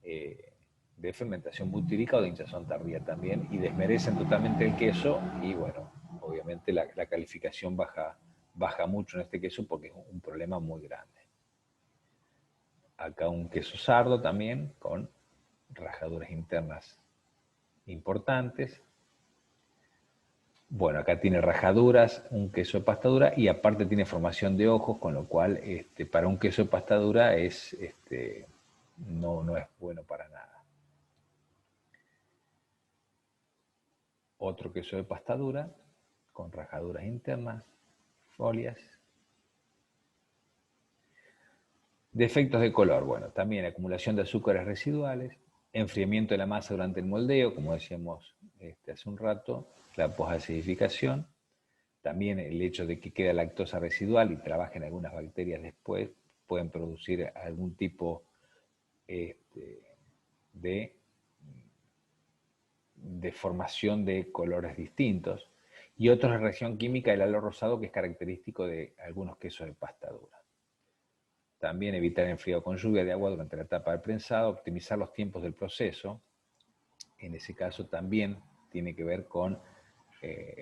S1: de fermentación butírica o de hinchazón tardía también, y desmerecen totalmente el queso y bueno, obviamente la calificación baja mucho en este queso porque es un problema muy grande. Acá un queso sardo también con rajaduras internas importantes. Bueno, acá tiene rajaduras, un queso de pasta dura y aparte tiene formación de ojos, con lo cual para un queso de pasta dura no es bueno para nada. Otro queso de pasta dura con rajaduras internas, folias. Defectos de color, bueno, también acumulación de azúcares residuales, enfriamiento de la masa durante el moldeo, como decíamos hace un rato, la posacidificación, también el hecho de que queda lactosa residual y trabajen algunas bacterias después, pueden producir algún tipo de formación de colores distintos. Y otro es la reacción química del halo rosado, que es característico de algunos quesos de pasta dura. También evitar enfriado con lluvia de agua durante la etapa del prensado, optimizar los tiempos del proceso. En ese caso también tiene que ver con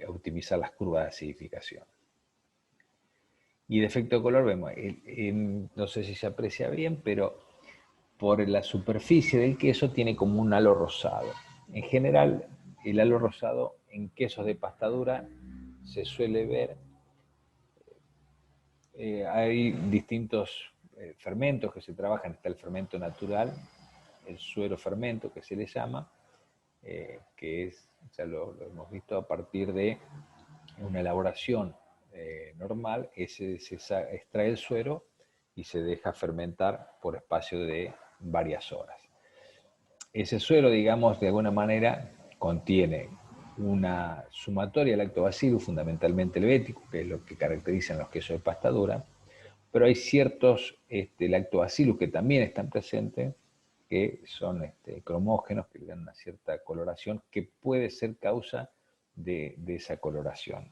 S1: optimizar las curvas de acidificación. Y de efecto de color vemos, no sé si se aprecia bien, pero por la superficie del queso tiene como un halo rosado. En general, el halo rosado en quesos de pasta dura se suele ver. Hay distintos fermentos que se trabajan. Está el fermento natural, el suero fermento que se le llama, que es, ya lo hemos visto a partir de una elaboración normal, se extrae el suero y se deja fermentar por espacio de varias horas. Ese suero, digamos, de alguna manera contiene una sumatoria de lactobacillus, fundamentalmente helvético, que es lo que caracterizan los quesos de pasta dura, pero hay ciertos lactobacillus que también están presentes, que son cromógenos, que le dan una cierta coloración, que puede ser causa de esa coloración.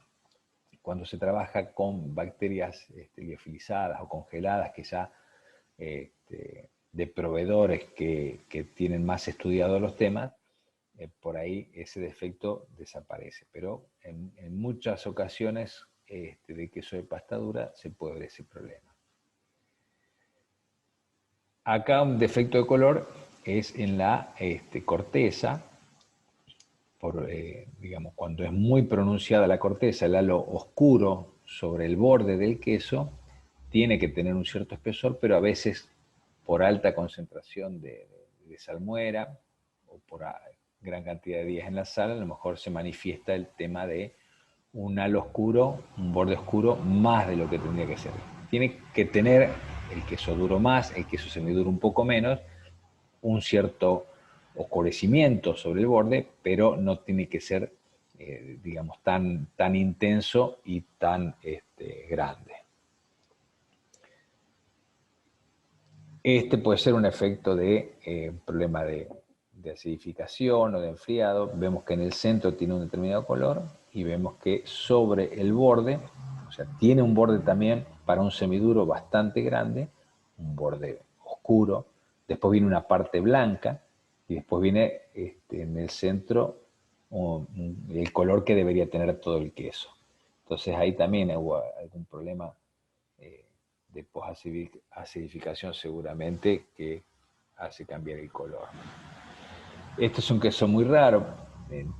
S1: Cuando se trabaja con bacterias liofilizadas o congeladas, que ya de proveedores que tienen más estudiados los temas, por ahí ese defecto desaparece. Pero en muchas ocasiones de queso de pasta dura se puede ver ese problema. Acá un defecto de color es en la corteza. Digamos, cuando es muy pronunciada la corteza, el halo oscuro sobre el borde del queso, tiene que tener un cierto espesor, pero a veces por alta concentración de salmuera o por gran cantidad de días en la sal, a lo mejor se manifiesta el tema de un halo oscuro, un borde oscuro, más de lo que tendría que ser. Tiene que tener el queso duro más, el queso semiduro un poco menos, un cierto oscurecimiento sobre el borde, pero no tiene que ser, digamos, tan intenso y tan grande. Este puede ser un efecto de problema de de acidificación o de enfriado, vemos que en el centro tiene un determinado color y vemos que sobre el borde, o sea, tiene un borde también para un semiduro bastante grande, un borde oscuro, después viene una parte blanca y después viene en el centro el color que debería tener todo el queso. Entonces ahí también hubo algún problema de posacidificación seguramente que hace cambiar el color. Este es un queso muy raro,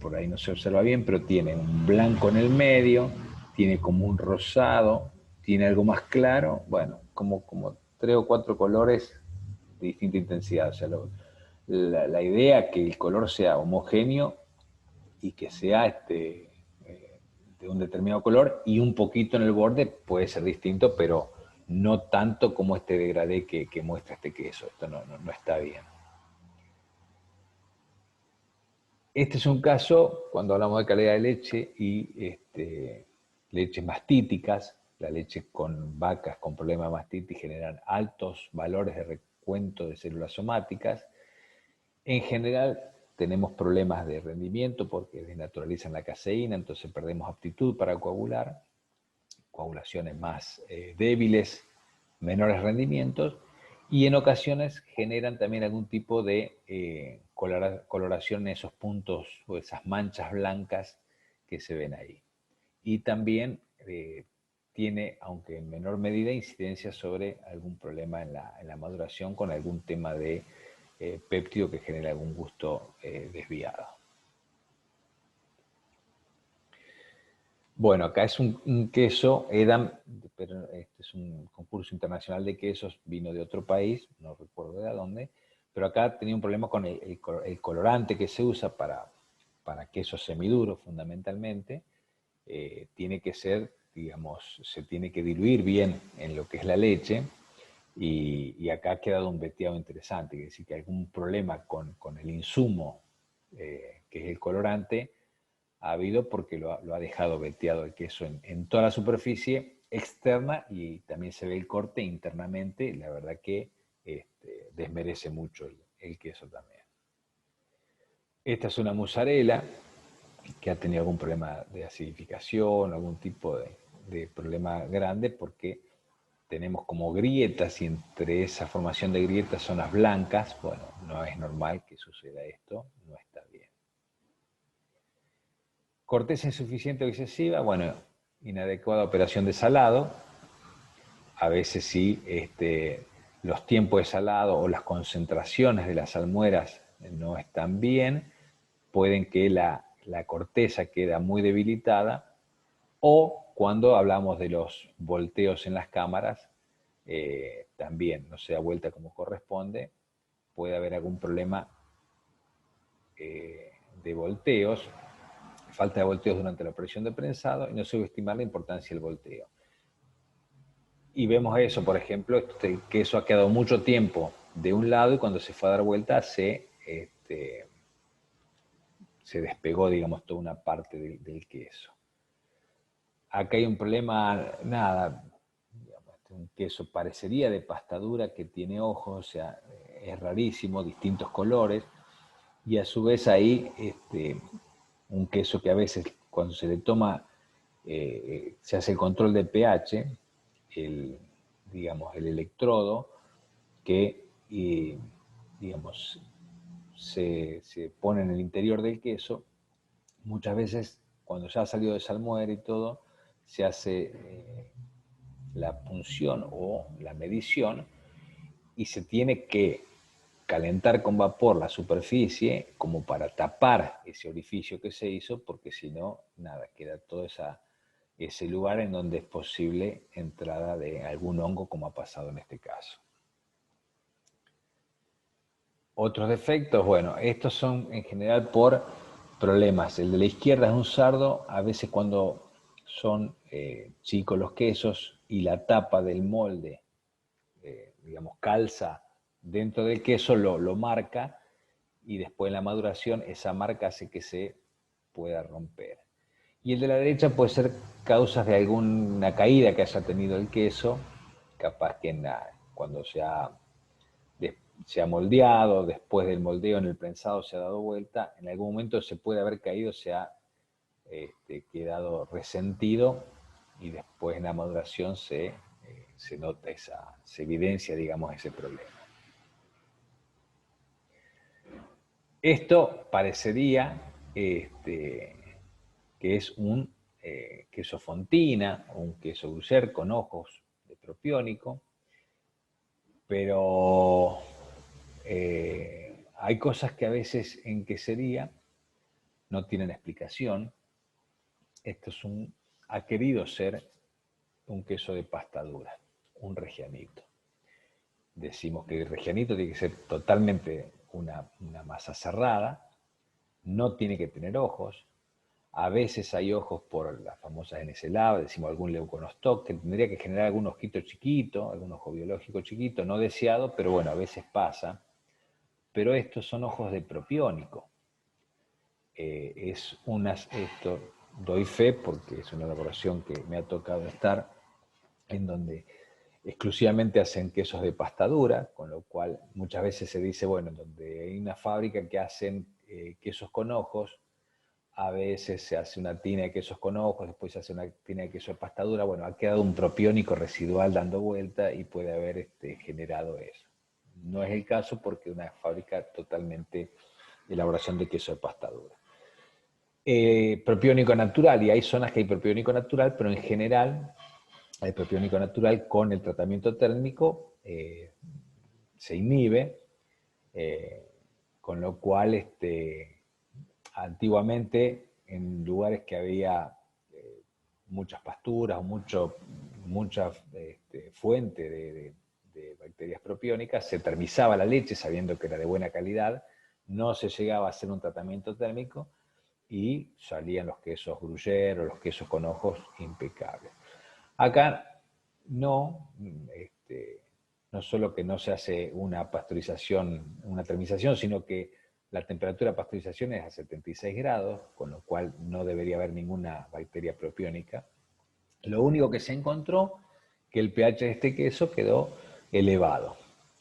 S1: por ahí no se observa bien, pero tiene un blanco en el medio, tiene como un rosado, tiene algo más claro, bueno, como 3 o 4 colores de distinta intensidad. O sea, la idea que el color sea homogéneo y que sea de un determinado color y un poquito en el borde puede ser distinto, pero no tanto como este degradé que muestra este queso. Esto no está bien. Este es un caso, cuando hablamos de calidad de leche y leches mastíticas, la leche con vacas con problemas de mastitis generan altos valores de recuento de células somáticas. En general tenemos problemas de rendimiento porque desnaturalizan la caseína, entonces perdemos aptitud para coagular, coagulaciones más débiles, menores rendimientos, y en ocasiones generan también algún tipo de coloración en esos puntos o esas manchas blancas que se ven ahí. Y también tiene, aunque en menor medida, incidencia sobre algún problema en la maduración con algún tema de péptido que genera algún gusto desviado. Bueno, acá es un queso Edam, pero este es un concurso internacional de quesos, vino de otro país, no recuerdo de dónde, pero acá tenía un problema con el colorante que se usa para quesos semiduros fundamentalmente. Tiene que ser, digamos, se tiene que diluir bien en lo que es la leche y acá ha quedado un veteado interesante, es decir, que algún problema con el insumo que es el colorante ha habido porque lo ha dejado veteado el queso en toda la superficie externa y también se ve el corte internamente y la verdad que desmerece mucho el queso también. Esta es una mozzarella que ha tenido algún problema de acidificación, algún tipo de problema grande porque tenemos como grietas y entre esa formación de grietas zonas blancas. Bueno, no es normal que suceda esto, no está bien. Corteza insuficiente o excesiva, bueno, inadecuada operación de salado. A veces sí, los tiempos de salado o las concentraciones de las salmueras no están bien, pueden que la corteza queda muy debilitada, o cuando hablamos de los volteos en las cámaras, también no se da vuelta como corresponde, puede haber algún problema de volteos, falta de volteos durante la operación de prensado y no subestimar la importancia del volteo. Y vemos eso, por ejemplo, que eso ha quedado mucho tiempo de un lado y cuando se fue a dar vuelta se despegó, digamos, toda una parte del queso. Acá hay un problema, nada, digamos, un queso parecería de pastadura que tiene ojos, o sea, es rarísimo, distintos colores, y a su vez ahí un queso que a veces cuando se le toma, se hace el control de pH, digamos, el electrodo que, digamos, se pone en el interior del queso, muchas veces cuando ya ha salido de salmuera y todo, se hace la punción o la medición y se tiene que calentar con vapor la superficie como para tapar ese orificio que se hizo, porque si no, nada, queda todo ese lugar en donde es posible entrada de algún hongo, como ha pasado en este caso. Otros defectos, bueno, estos son en general por problemas. El de la izquierda es un sardo, a veces cuando son chicos los quesos y la tapa del molde, digamos, calza dentro del queso, lo marca y después en la maduración esa marca hace que se pueda romper. Y el de la derecha puede ser causas de alguna caída que haya tenido el queso, capaz que cuando se ha se ha moldeado, después del moldeo en el prensado se ha dado vuelta, en algún momento se puede haber caído, se ha quedado resentido y después en la maduración se nota se evidencia, digamos, ese problema. Esto parecería que es un queso fontina o un queso gruyère con ojos de propiónico, pero hay cosas que a veces en quesería no tienen explicación. Esto ha querido ser un queso de pasta dura, un regianito. Decimos que el regianito tiene que ser totalmente una masa cerrada, no tiene que tener ojos. A veces hay ojos por las famosas NSLA, decimos algún leuconostoc, que tendría que generar algún ojito chiquito, algún ojo biológico chiquito, no deseado, pero bueno, a veces pasa. Pero estos son ojos de propiónico. Esto doy fe porque es una elaboración que me ha tocado estar en donde exclusivamente hacen quesos de pasta dura, con lo cual muchas veces se dice, bueno, donde hay una fábrica que hacen quesos con ojos, a veces se hace una tina de quesos con ojos, después se hace una tina de queso de pasta dura, bueno, ha quedado un propiónico residual dando vuelta y puede haber generado eso. No es el caso porque una fábrica totalmente de elaboración de queso de pasta dura. Propiónico natural, y hay zonas que hay propiónico natural, pero en general el propiónico natural con el tratamiento térmico se inhibe, con lo cual antiguamente en lugares que había muchas pasturas o mucha fuente de bacterias propiónicas, se termizaba la leche sabiendo que era de buena calidad, no se llegaba a hacer un tratamiento térmico y salían los quesos gruyère o los quesos con ojos impecables. Acá no, no solo que no se hace una pasteurización, una termización, sino que la temperatura de pasteurización es a 76 grados, con lo cual no debería haber ninguna bacteria propiónica. Lo único que se encontró, que el pH de este queso quedó elevado,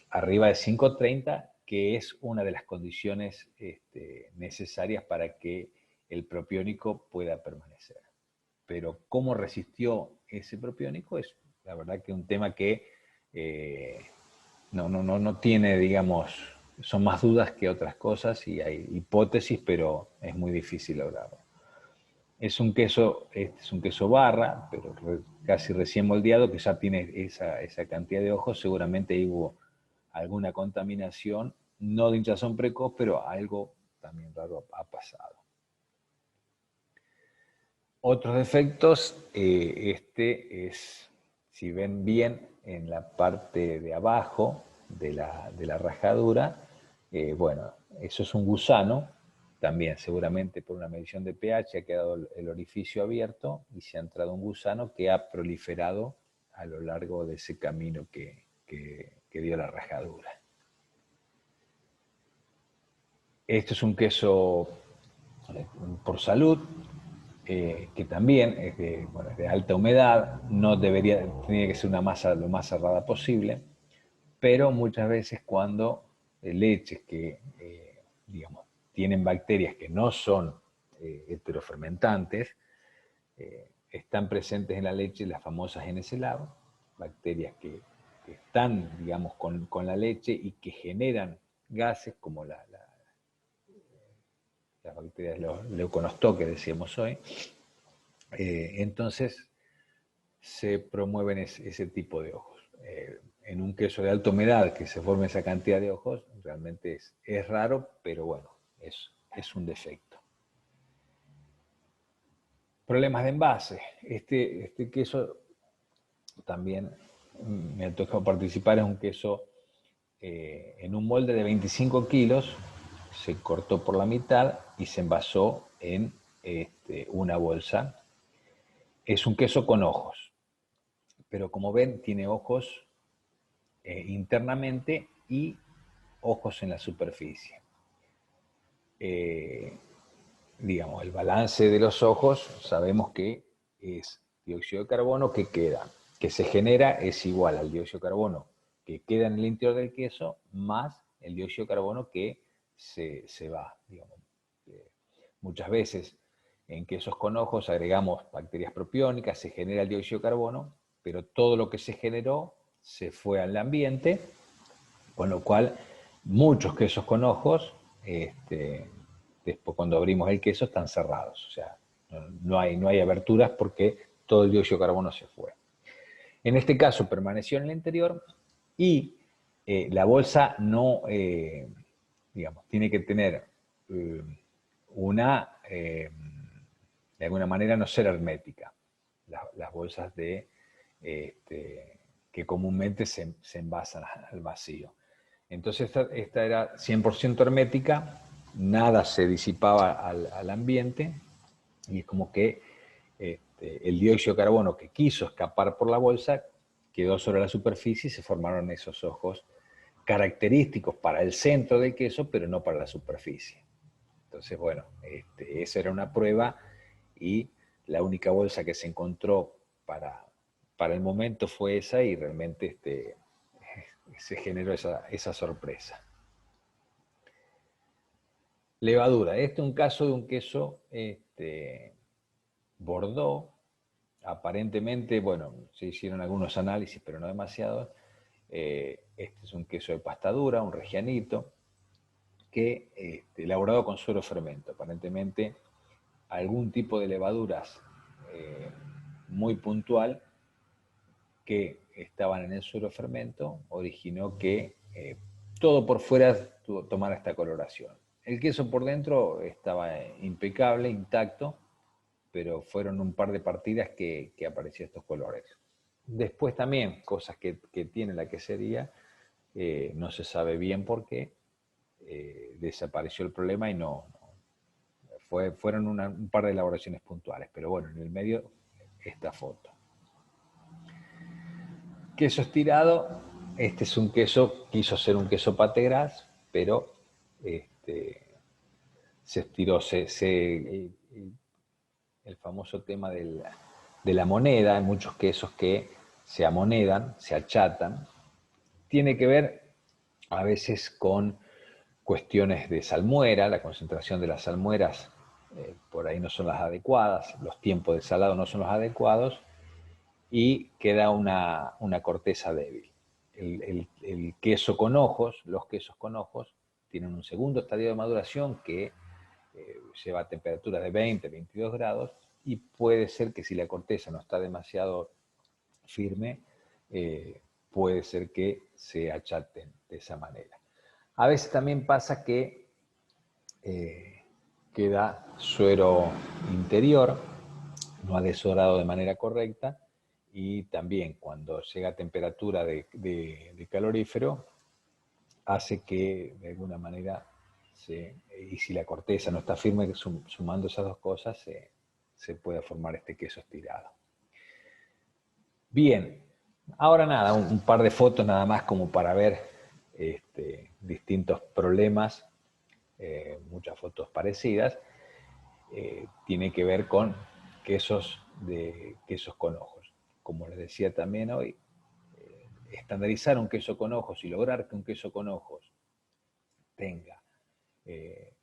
S1: arriba de 530, que es una de las condiciones necesarias para que el propiónico pueda permanecer. Pero cómo resistió ese propiónico es, la verdad, que un tema que no tiene, digamos, son más dudas que otras cosas y hay hipótesis, pero es muy difícil lograrlo. Es un queso barra, pero casi recién moldeado, que ya tiene esa cantidad de ojos. Seguramente hubo alguna contaminación, no de hinchazón precoz, pero algo también raro ha pasado. Otros defectos, si ven bien en la parte de abajo de la rajadura, bueno, eso es un gusano, también seguramente por una medición de pH ha quedado el orificio abierto y se ha entrado un gusano que ha proliferado a lo largo de ese camino que dio la rajadura. Esto es un queso por salud, que también es de alta humedad, tenía que ser una masa lo más cerrada posible, pero muchas veces cuando leches que, digamos, tienen bacterias que no son heterofermentantes, están presentes en la leche las famosas NSLA, bacterias que están, digamos, con la leche y que generan gases como las bacterias leuconostoc que decíamos hoy. Entonces se promueven ese tipo de ojos. En un queso de alta humedad que se forme esa cantidad de ojos, realmente es raro, pero bueno, es un defecto. Problemas de envase. Este queso también me ha tocado participar, es un queso en un molde de 25 kilos, se cortó por la mitad y se envasó en una bolsa. Es un queso con ojos, pero como ven tiene ojos internamente y ojos en la superficie. Digamos, el balance de los ojos sabemos que es dióxido de carbono que se genera es igual al dióxido de carbono que queda en el interior del queso más el dióxido de carbono que se va, digamos. Muchas veces en quesos con ojos agregamos bacterias propiónicas, se genera el dióxido de carbono, pero todo lo que se generó se fue al ambiente, con lo cual muchos quesos con ojos, después cuando abrimos el queso, están cerrados. O sea, no hay aberturas porque todo el dióxido de carbono se fue. En este caso permaneció en el interior y la bolsa no, digamos, tiene que tener de alguna manera no ser hermética. Las bolsas que comúnmente se envasan al vacío. Entonces esta era 100% hermética, nada se disipaba al ambiente y es como que el dióxido de carbono que quiso escapar por la bolsa quedó sobre la superficie y se formaron esos ojos característicos para el centro del queso, pero no para la superficie. Entonces, bueno, esa era una prueba y la única bolsa que se encontró para el momento fue esa y realmente se generó esa sorpresa. Levadura. Este es un caso de un queso Bordeaux. Aparentemente, bueno, se hicieron algunos análisis, pero no demasiados. Este es un queso de pasta dura, un regianito, que elaborado con suero fermento. Aparentemente, algún tipo de levaduras muy puntual que estaban en el suero fermento originó que todo por fuera tomara esta coloración. El queso por dentro estaba impecable, intacto, pero fueron un par de partidas que aparecían estos colores. Después también, cosas que tiene la quesería, no se sabe bien por qué, desapareció el problema y fueron un par de elaboraciones puntuales, pero bueno, en el medio esta foto. Queso estirado, este es un queso, quiso ser un queso pate gras, pero se estiró, el famoso tema de la moneda, hay muchos quesos que se amonedan, se achatan, tiene que ver a veces con cuestiones de salmuera, la concentración de las salmueras por ahí no son las adecuadas, los tiempos de salado no son los adecuados y queda una corteza débil. El queso con ojos, los quesos con ojos, tienen un segundo estadio de maduración que lleva a temperaturas de 20, 22 grados y puede ser que si la corteza no está demasiado firme, puede ser que se achaten de esa manera. A veces también pasa que queda suero interior, no ha desorado de manera correcta y también cuando llega a temperatura de calorífero hace que de alguna manera y si la corteza no está firme, sumando esas dos cosas, se puede formar este queso estirado. Bien, ahora nada, un par de fotos nada más como para ver distintos problemas, muchas fotos parecidas. Tiene que ver con quesos con ojos. Como les decía también hoy, estandarizar un queso con ojos y lograr que un queso con ojos tenga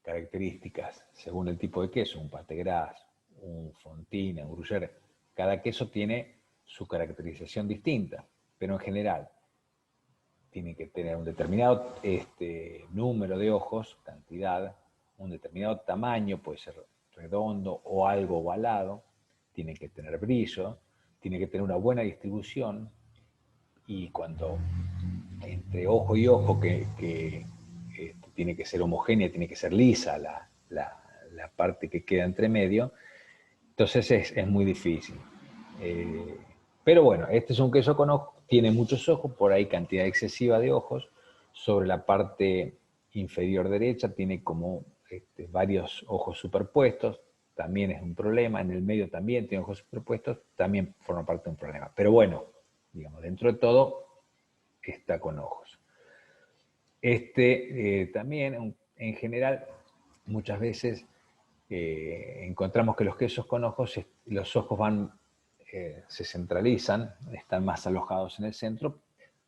S1: características según el tipo de queso, un pate gras, un fontina, un gruyère. Cada queso tiene su caracterización distinta, pero en general tiene que tener un determinado número de ojos, cantidad, un determinado tamaño, puede ser redondo o algo ovalado, tiene que tener brillo, tiene que tener una buena distribución y cuando entre ojo y ojo que tiene que ser homogénea, tiene que ser lisa la parte que queda entre medio, entonces es muy difícil. Pero bueno, este es un queso con ojos, tiene muchos ojos, por ahí cantidad excesiva de ojos. Sobre la parte inferior derecha tiene como varios ojos superpuestos, también es un problema. En el medio también tiene ojos superpuestos, también forma parte de un problema. Pero bueno, digamos, dentro de todo está con ojos. También, en general, muchas veces encontramos que los quesos con ojos, los ojos se centralizan, están más alojados en el centro,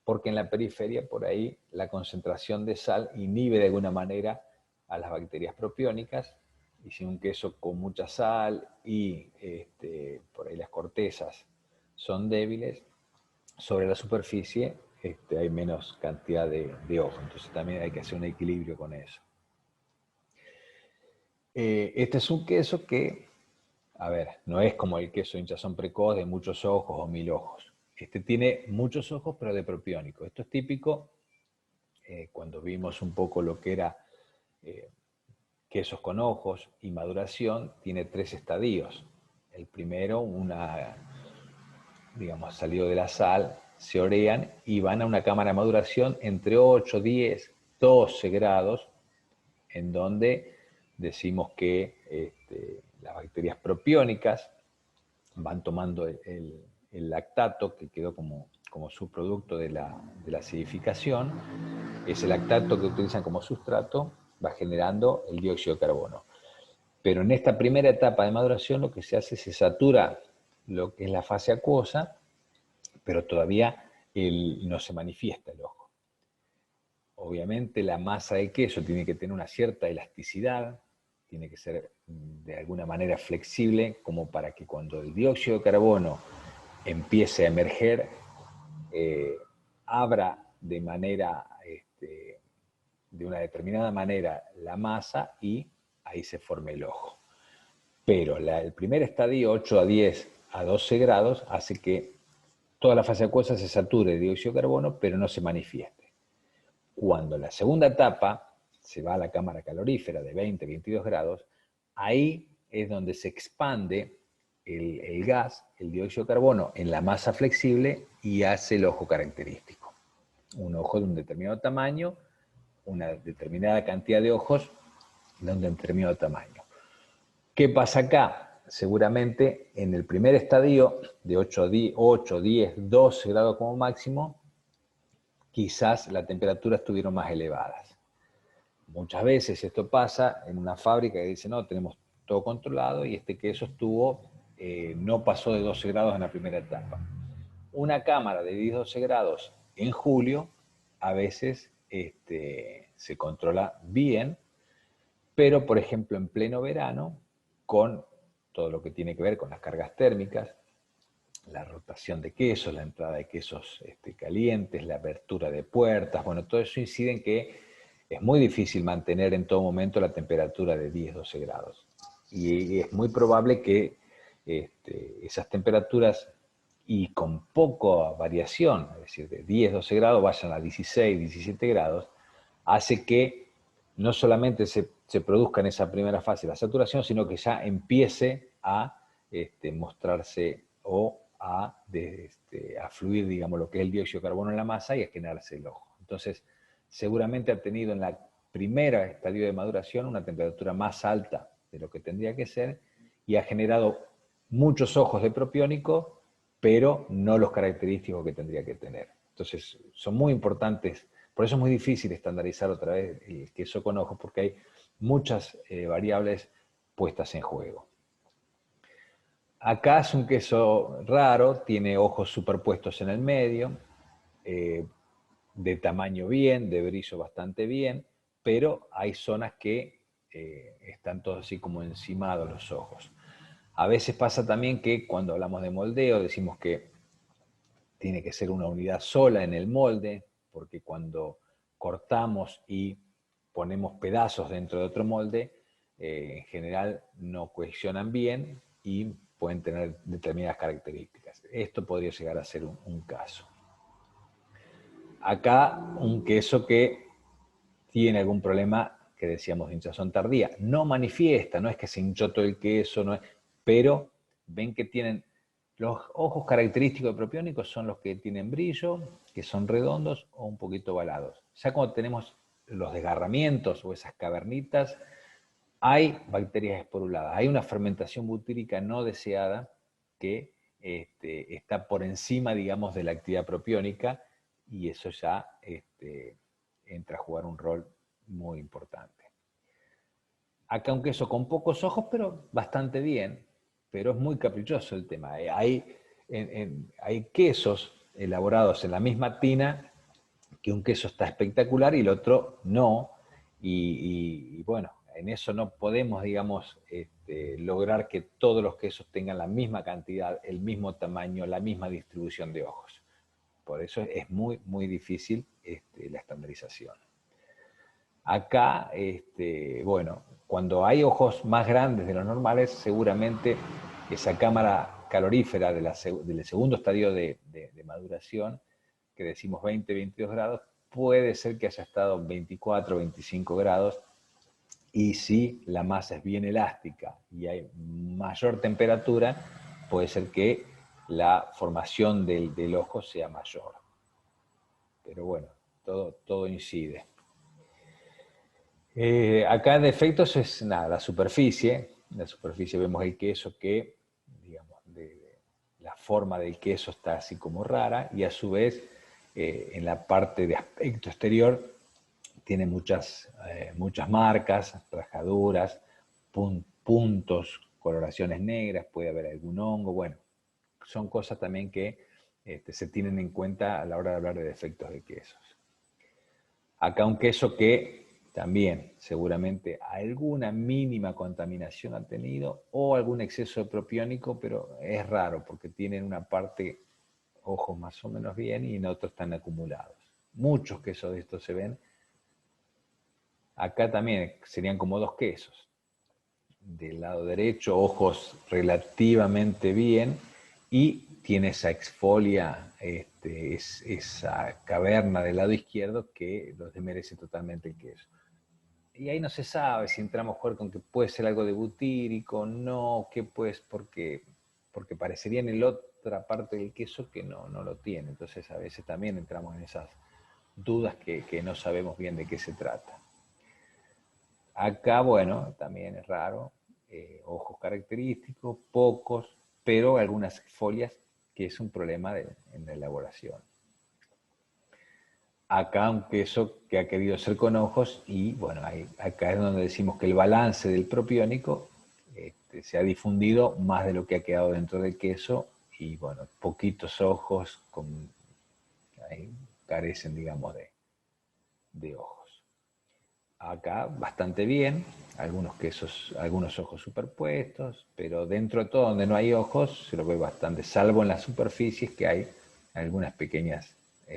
S1: porque en la periferia, por ahí, la concentración de sal inhibe de alguna manera a las bacterias propiónicas, y si un queso con mucha sal y por ahí las cortezas son débiles, sobre la superficie hay menos cantidad de hojo, entonces también hay que hacer un equilibrio con eso. Este es un queso que, a ver, no es como el queso hinchazón precoz de muchos ojos o 1000 ojos. Este tiene muchos ojos, pero de propiónico. Esto es típico cuando vimos un poco lo que era quesos con ojos y maduración, tiene 3 estadios. El primero, digamos, salido de la sal, se orean y van a una cámara de maduración entre 8, 10, 12 grados, en donde decimos que las bacterias propiónicas van tomando el lactato que quedó como subproducto de la acidificación. Ese lactato que utilizan como sustrato va generando el dióxido de carbono. Pero en esta primera etapa de maduración lo que se hace es se satura lo que es la fase acuosa, pero todavía no se manifiesta el ojo. Obviamente la masa de queso tiene que tener una cierta elasticidad, tiene que ser de alguna manera flexible, como para que cuando el dióxido de carbono empiece a emerger, abra de una determinada manera la masa y ahí se forme el ojo. Pero el primer estadio, 8 a 10 a 12 grados, hace que toda la fase acuosa se sature de dióxido de carbono, pero no se manifieste. Cuando la segunda etapa se va a la cámara calorífera de 20 a 22 grados, ahí es donde se expande el gas, el dióxido de carbono, en la masa flexible y hace el ojo característico. Un ojo de un determinado tamaño, una determinada cantidad de ojos de un determinado tamaño. ¿Qué pasa acá? Seguramente en el primer estadio, de 8, 10, 12 grados como máximo, quizás las temperaturas estuvieron más elevadas. Muchas veces esto pasa en una fábrica que dice, no, tenemos todo controlado y este queso no pasó de 12 grados en la primera etapa. Una cámara de 10-12 grados en julio a veces se controla bien, pero por ejemplo en pleno verano, con todo lo que tiene que ver con las cargas térmicas, la rotación de quesos, la entrada de quesos calientes, la apertura de puertas, bueno, todo eso incide en que es muy difícil mantener en todo momento la temperatura de 10-12 grados. Y es muy probable que esas temperaturas, y con poca variación, es decir, de 10-12 grados vayan a 16-17 grados, hace que no solamente se produzca en esa primera fase la saturación, sino que ya empiece a mostrarse o a fluir, digamos, lo que es el dióxido de carbono en la masa y a generarse el ojo. Entonces, seguramente ha tenido en la primera estadio de maduración una temperatura más alta de lo que tendría que ser y ha generado muchos ojos de propiónico, pero no los característicos que tendría que tener. Entonces, son muy importantes. Por eso es muy difícil estandarizar otra vez el queso con ojos, porque hay muchas variables puestas en juego. Acá es un queso raro, tiene ojos superpuestos en el medio, de tamaño bien, de brillo bastante bien, pero hay zonas que están todos así como encimados los ojos. A veces pasa también que cuando hablamos de moldeo decimos que tiene que ser una unidad sola en el molde, porque cuando cortamos y ponemos pedazos dentro de otro molde, en general no cohesionan bien y pueden tener determinadas características. Esto podría llegar a ser un caso. Acá un queso que tiene algún problema que decíamos de hinchazón tardía. No manifiesta, no es que se hinchó todo el queso, no es, pero ven que tienen los ojos característicos de propiónicos son los que tienen brillo, que son redondos o un poquito ovalados. Ya cuando tenemos los desgarramientos o esas cavernitas, hay bacterias esporuladas, hay una fermentación butírica no deseada que está por encima, digamos, de la actividad propiónica y eso ya entra a jugar un rol muy importante. Acá un queso con pocos ojos, pero bastante bien, pero es muy caprichoso el tema. Hay quesos elaborados en la misma tina que un queso está espectacular y el otro no. Y bueno, en eso no podemos, digamos, lograr que todos los quesos tengan la misma cantidad, el mismo tamaño, la misma distribución de ojos. Por eso es muy, muy difícil la estandarización. Acá, bueno, cuando hay ojos más grandes de los normales, seguramente esa cámara calorífera del segundo estadio de maduración, que decimos 20-22 grados, puede ser que haya estado 24-25 grados, y si la masa es bien elástica y hay mayor temperatura, puede ser que la formación del ojo sea mayor. Pero bueno, todo incide. Acá defectos es nada, la superficie. En la superficie vemos el queso que, digamos, la forma del queso está así como rara, y a su vez en la parte de aspecto exterior tiene muchas marcas, rajaduras, puntos, coloraciones negras, puede haber algún hongo. Bueno, son cosas también que se tienen en cuenta a la hora de hablar de defectos de quesos. Acá un queso que también seguramente alguna mínima contaminación ha tenido o algún exceso de propiónico, pero es raro porque tienen una parte ojos más o menos bien y en otros están acumulados. Muchos quesos de estos se ven. Acá también serían como dos quesos. Del lado derecho, ojos relativamente bien, y tiene esa exfolia, esa caverna del lado izquierdo que los desmerece totalmente el queso. Y ahí no se sabe si entramos a jugar con que puede ser algo de butírico, no, que pues, porque parecería en la otra parte del queso que no lo tiene. Entonces a veces también entramos en esas dudas que no sabemos bien de qué se trata. Acá, bueno, también es raro, ojos característicos, pocos, pero algunas folias, que es un problema en la elaboración. Acá un queso que ha querido ser con ojos, y bueno, acá es donde decimos que el balance del propiónico se ha difundido más de lo que ha quedado dentro del queso, y bueno, poquitos ojos carecen, digamos, de ojos. Acá bastante bien, algunos ojos superpuestos, pero dentro de todo donde no hay ojos se lo ve bastante, salvo en las superficies que hay algunas pequeñas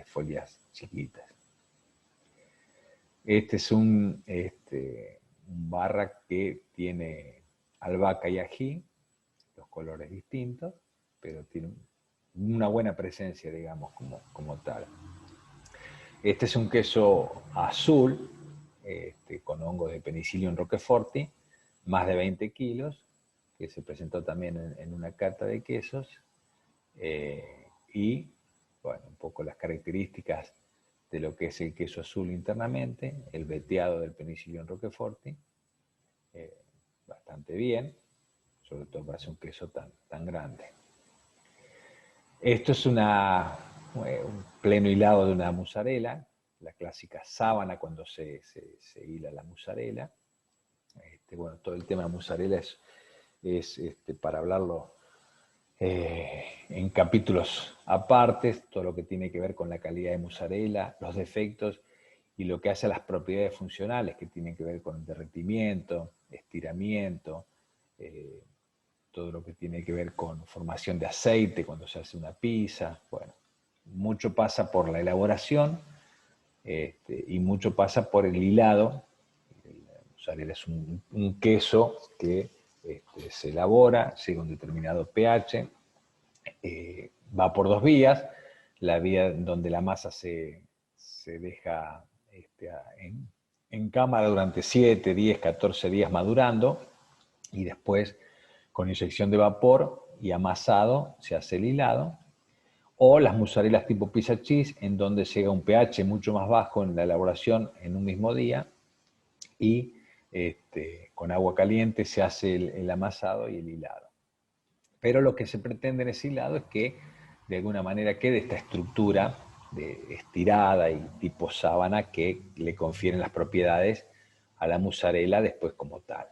S1: folias chiquitas. Este es un barra que tiene albahaca y ají, los colores distintos, pero tiene una buena presencia, digamos, como tal. Este es un queso azul, con hongos de Penicillium roqueforti, más de 20 kilos, que se presentó también en una cata de quesos, y bueno, un poco las características de lo que es el queso azul internamente, el veteado del Penicillium roqueforti, bastante bien, sobre todo para ser un queso tan grande. Esto es un pleno hilado de una mozzarella, la clásica sábana cuando se hila la mozzarella. Bueno, todo el tema de mozzarella es para hablarlo en capítulos apartes, todo lo que tiene que ver con la calidad de mozzarella, los defectos y lo que hace a las propiedades funcionales que tienen que ver con el derretimiento, estiramiento, todo lo que tiene que ver con formación de aceite cuando se hace una pizza. Bueno, mucho pasa por la elaboración y mucho pasa por el hilado. La mozzarella es un queso que se elabora, sigue un determinado pH, va por dos vías, la vía donde la masa se deja en cámara durante 7, 10, 14 días madurando, y después con inyección de vapor y amasado se hace el hilado, o las mozzarellas tipo pizza cheese, en donde llega un pH mucho más bajo en la elaboración en un mismo día, y con agua caliente se hace el amasado y el hilado. Pero lo que se pretende en ese hilado es que de alguna manera quede esta estructura estirada y tipo sábana que le confieren las propiedades a la mozzarella después como tal.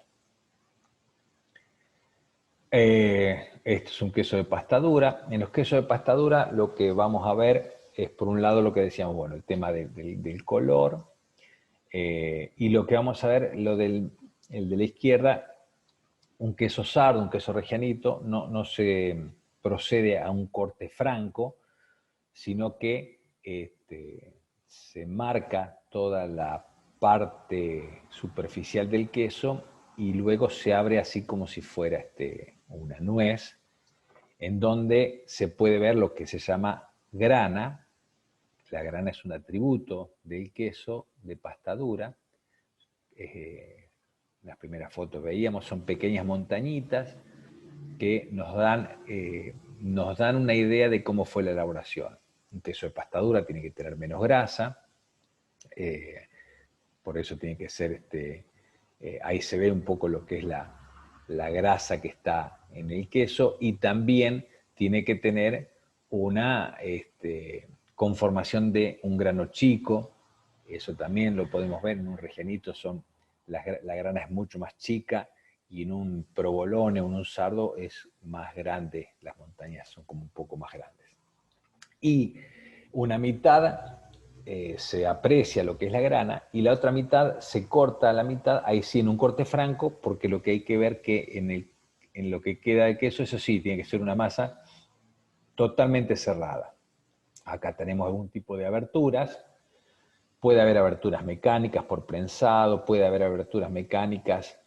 S1: Este es un queso de pasta dura. En los quesos de pasta dura lo que vamos a ver es por un lado lo que decíamos, bueno, el tema del color, y lo que vamos a ver, el de la izquierda, un queso sardo, un queso regianito, no se procede a un corte franco, sino que se marca toda la parte superficial del queso y luego se abre así como si fuera una nuez, en donde se puede ver lo que se llama grana. La grana es un atributo del queso de pasta dura. Las primeras fotos veíamos, son pequeñas montañitas que nos dan una idea de cómo fue la elaboración. Un queso de pasta dura tiene que tener menos grasa, por eso tiene que ser, ahí se ve un poco lo que es la grasa que está en el queso, y también tiene que tener una conformación de un grano chico. Eso también lo podemos ver en un regianito, la grana es mucho más chica, y en un provolone o en un sardo es más grande, las montañas son como un poco más grandes. Y una mitad se aprecia lo que es la grana, y la otra mitad se corta a la mitad, ahí sí en un corte franco, porque lo que hay que ver que en lo que queda de queso, eso sí, tiene que ser una masa totalmente cerrada. Acá tenemos algún tipo de aberturas. Puede haber aberturas mecánicas por prensado, puede haber aberturas mecánicas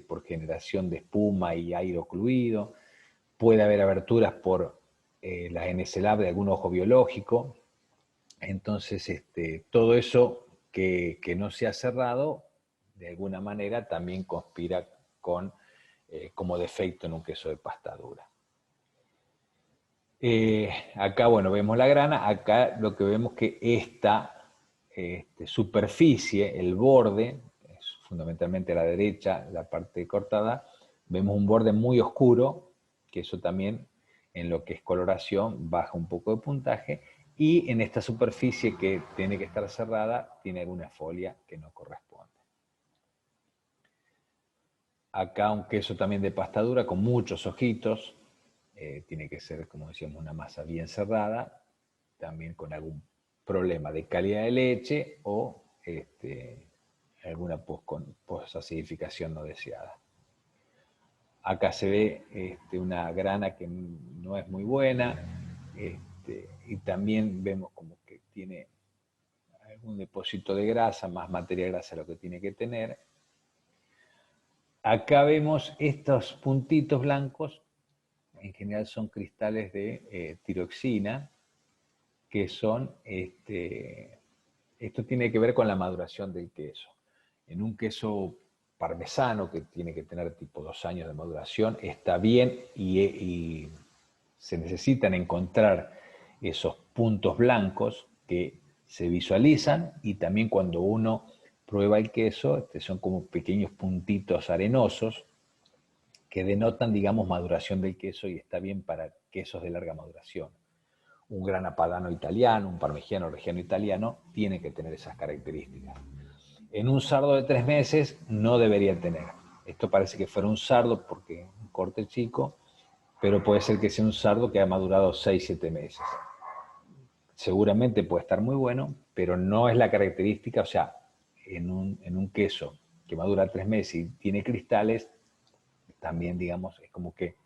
S1: por generación de espuma y aire ocluido, puede haber aberturas por la NSLAB de algún ojo biológico. Entonces, todo eso que no se ha cerrado, de alguna manera también conspira como defecto en un queso de pasta dura. Acá, bueno, vemos la grana. Acá lo que vemos que esta superficie, el borde, es fundamentalmente a la derecha, la parte cortada, vemos un borde muy oscuro, que eso también en lo que es coloración baja un poco de puntaje, y en esta superficie que tiene que estar cerrada tiene alguna folia que no corresponde. Acá un queso también de pasta dura con muchos ojitos, tiene que ser, como decíamos, una masa bien cerrada, también con algún problema de calidad de leche o alguna posacidificación no deseada. Acá se ve una grana que no es muy buena, y también vemos como que tiene algún depósito de grasa, más materia grasa de lo que tiene que tener. Acá vemos estos puntitos blancos, en general son cristales de tiroxina, que son, esto tiene que ver con la maduración del queso. En un queso parmesano, que tiene que tener tipo 2 años de maduración, está bien, y se necesitan encontrar esos puntos blancos que se visualizan, y también cuando uno prueba el queso, son como pequeños puntitos arenosos que denotan, digamos, maduración del queso, y está bien para quesos de larga maduración. Un grana padano italiano, un parmigiano reggiano italiano, tiene que tener esas características. En un sardo de 3 meses no debería tener. Esto parece que fuera un sardo porque es un corte chico, pero puede ser que sea un sardo que ha madurado 6-7 meses. Seguramente puede estar muy bueno, pero no es la característica. O sea, en un queso que madura 3 meses y tiene cristales, también, digamos, es como que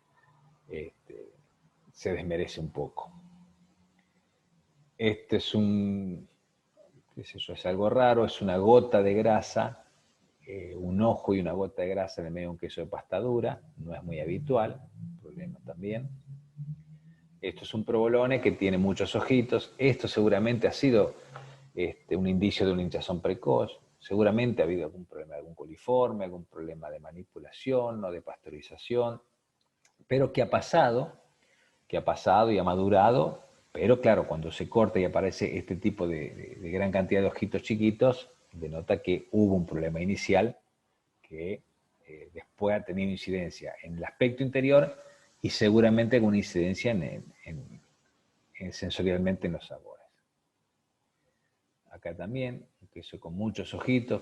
S1: se desmerece un poco. Este es qué sé yo, es algo raro, es una gota de grasa, un ojo y una gota de grasa en el medio de un queso de pasta dura, no es muy habitual, problema también. Esto es un provolone que tiene muchos ojitos. Esto seguramente ha sido un indicio de una hinchazón precoz. Seguramente ha habido algún problema de algún coliforme, algún problema de manipulación o de pasteurización, pero que ha pasado y ha madurado. Pero claro, cuando se corta y aparece este tipo de gran cantidad de ojitos chiquitos, denota que hubo un problema inicial que después ha tenido incidencia en el aspecto interior, y seguramente con incidencia sensorialmente en los sabores. Acá también, un queso con muchos ojitos,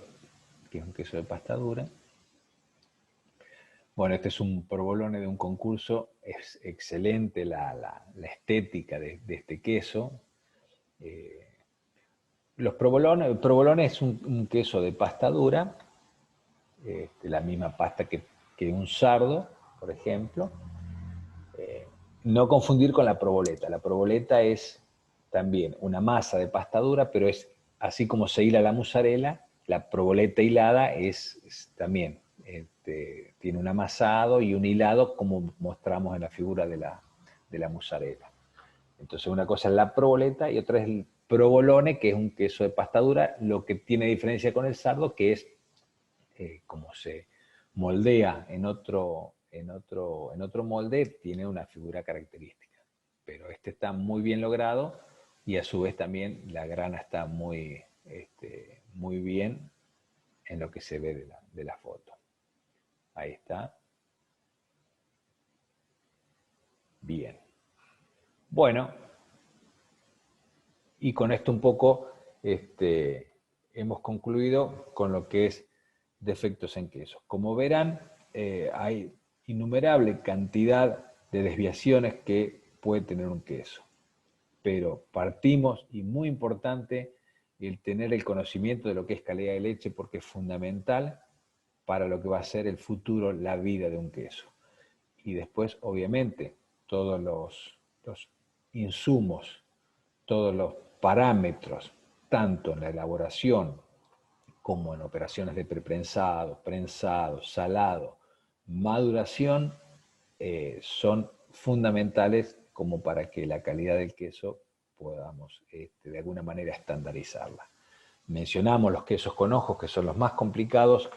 S1: que es un queso de pasta dura. Bueno, este es un provolone de un concurso, es excelente la estética de este queso. Los provolones, el provolone es un queso de pasta dura, la misma pasta que un sardo, por ejemplo. No confundir con la provoleta. La provoleta es también una masa de pasta dura, pero es así como se hila la mozzarella, la provoleta hilada es también, tiene un amasado y un hilado como mostramos en la figura de la mozzarella. Entonces una cosa es la provoleta y otra es el provolone, que es un queso de pasta dura, lo que tiene diferencia con el sardo, que es como se moldea en otro molde, tiene una figura característica. Pero este está muy bien logrado y a su vez también la grana está muy bien en lo que se ve de la foto. Ahí está. Bien. Bueno, y con esto un poco hemos concluido con lo que es defectos en queso. Como verán, hay innumerable cantidad de desviaciones que puede tener un queso. Pero partimos, y muy importante, el tener el conocimiento de lo que es calidad de leche, porque es fundamental para lo que va a ser el futuro, la vida de un queso. Y después, obviamente, todos los insumos, todos los parámetros, tanto en la elaboración como en operaciones de preprensado, prensado, salado, maduración, son fundamentales como para que la calidad del queso podamos de alguna manera estandarizarla. Mencionamos los quesos con ojos, que son los más complicados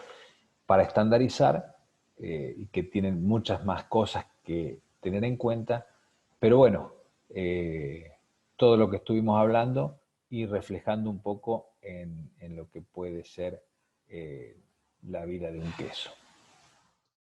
S1: para estandarizar y que tienen muchas más cosas que tener en cuenta, pero bueno, todo lo que estuvimos hablando y reflejando un poco en lo que puede ser la vida de un queso.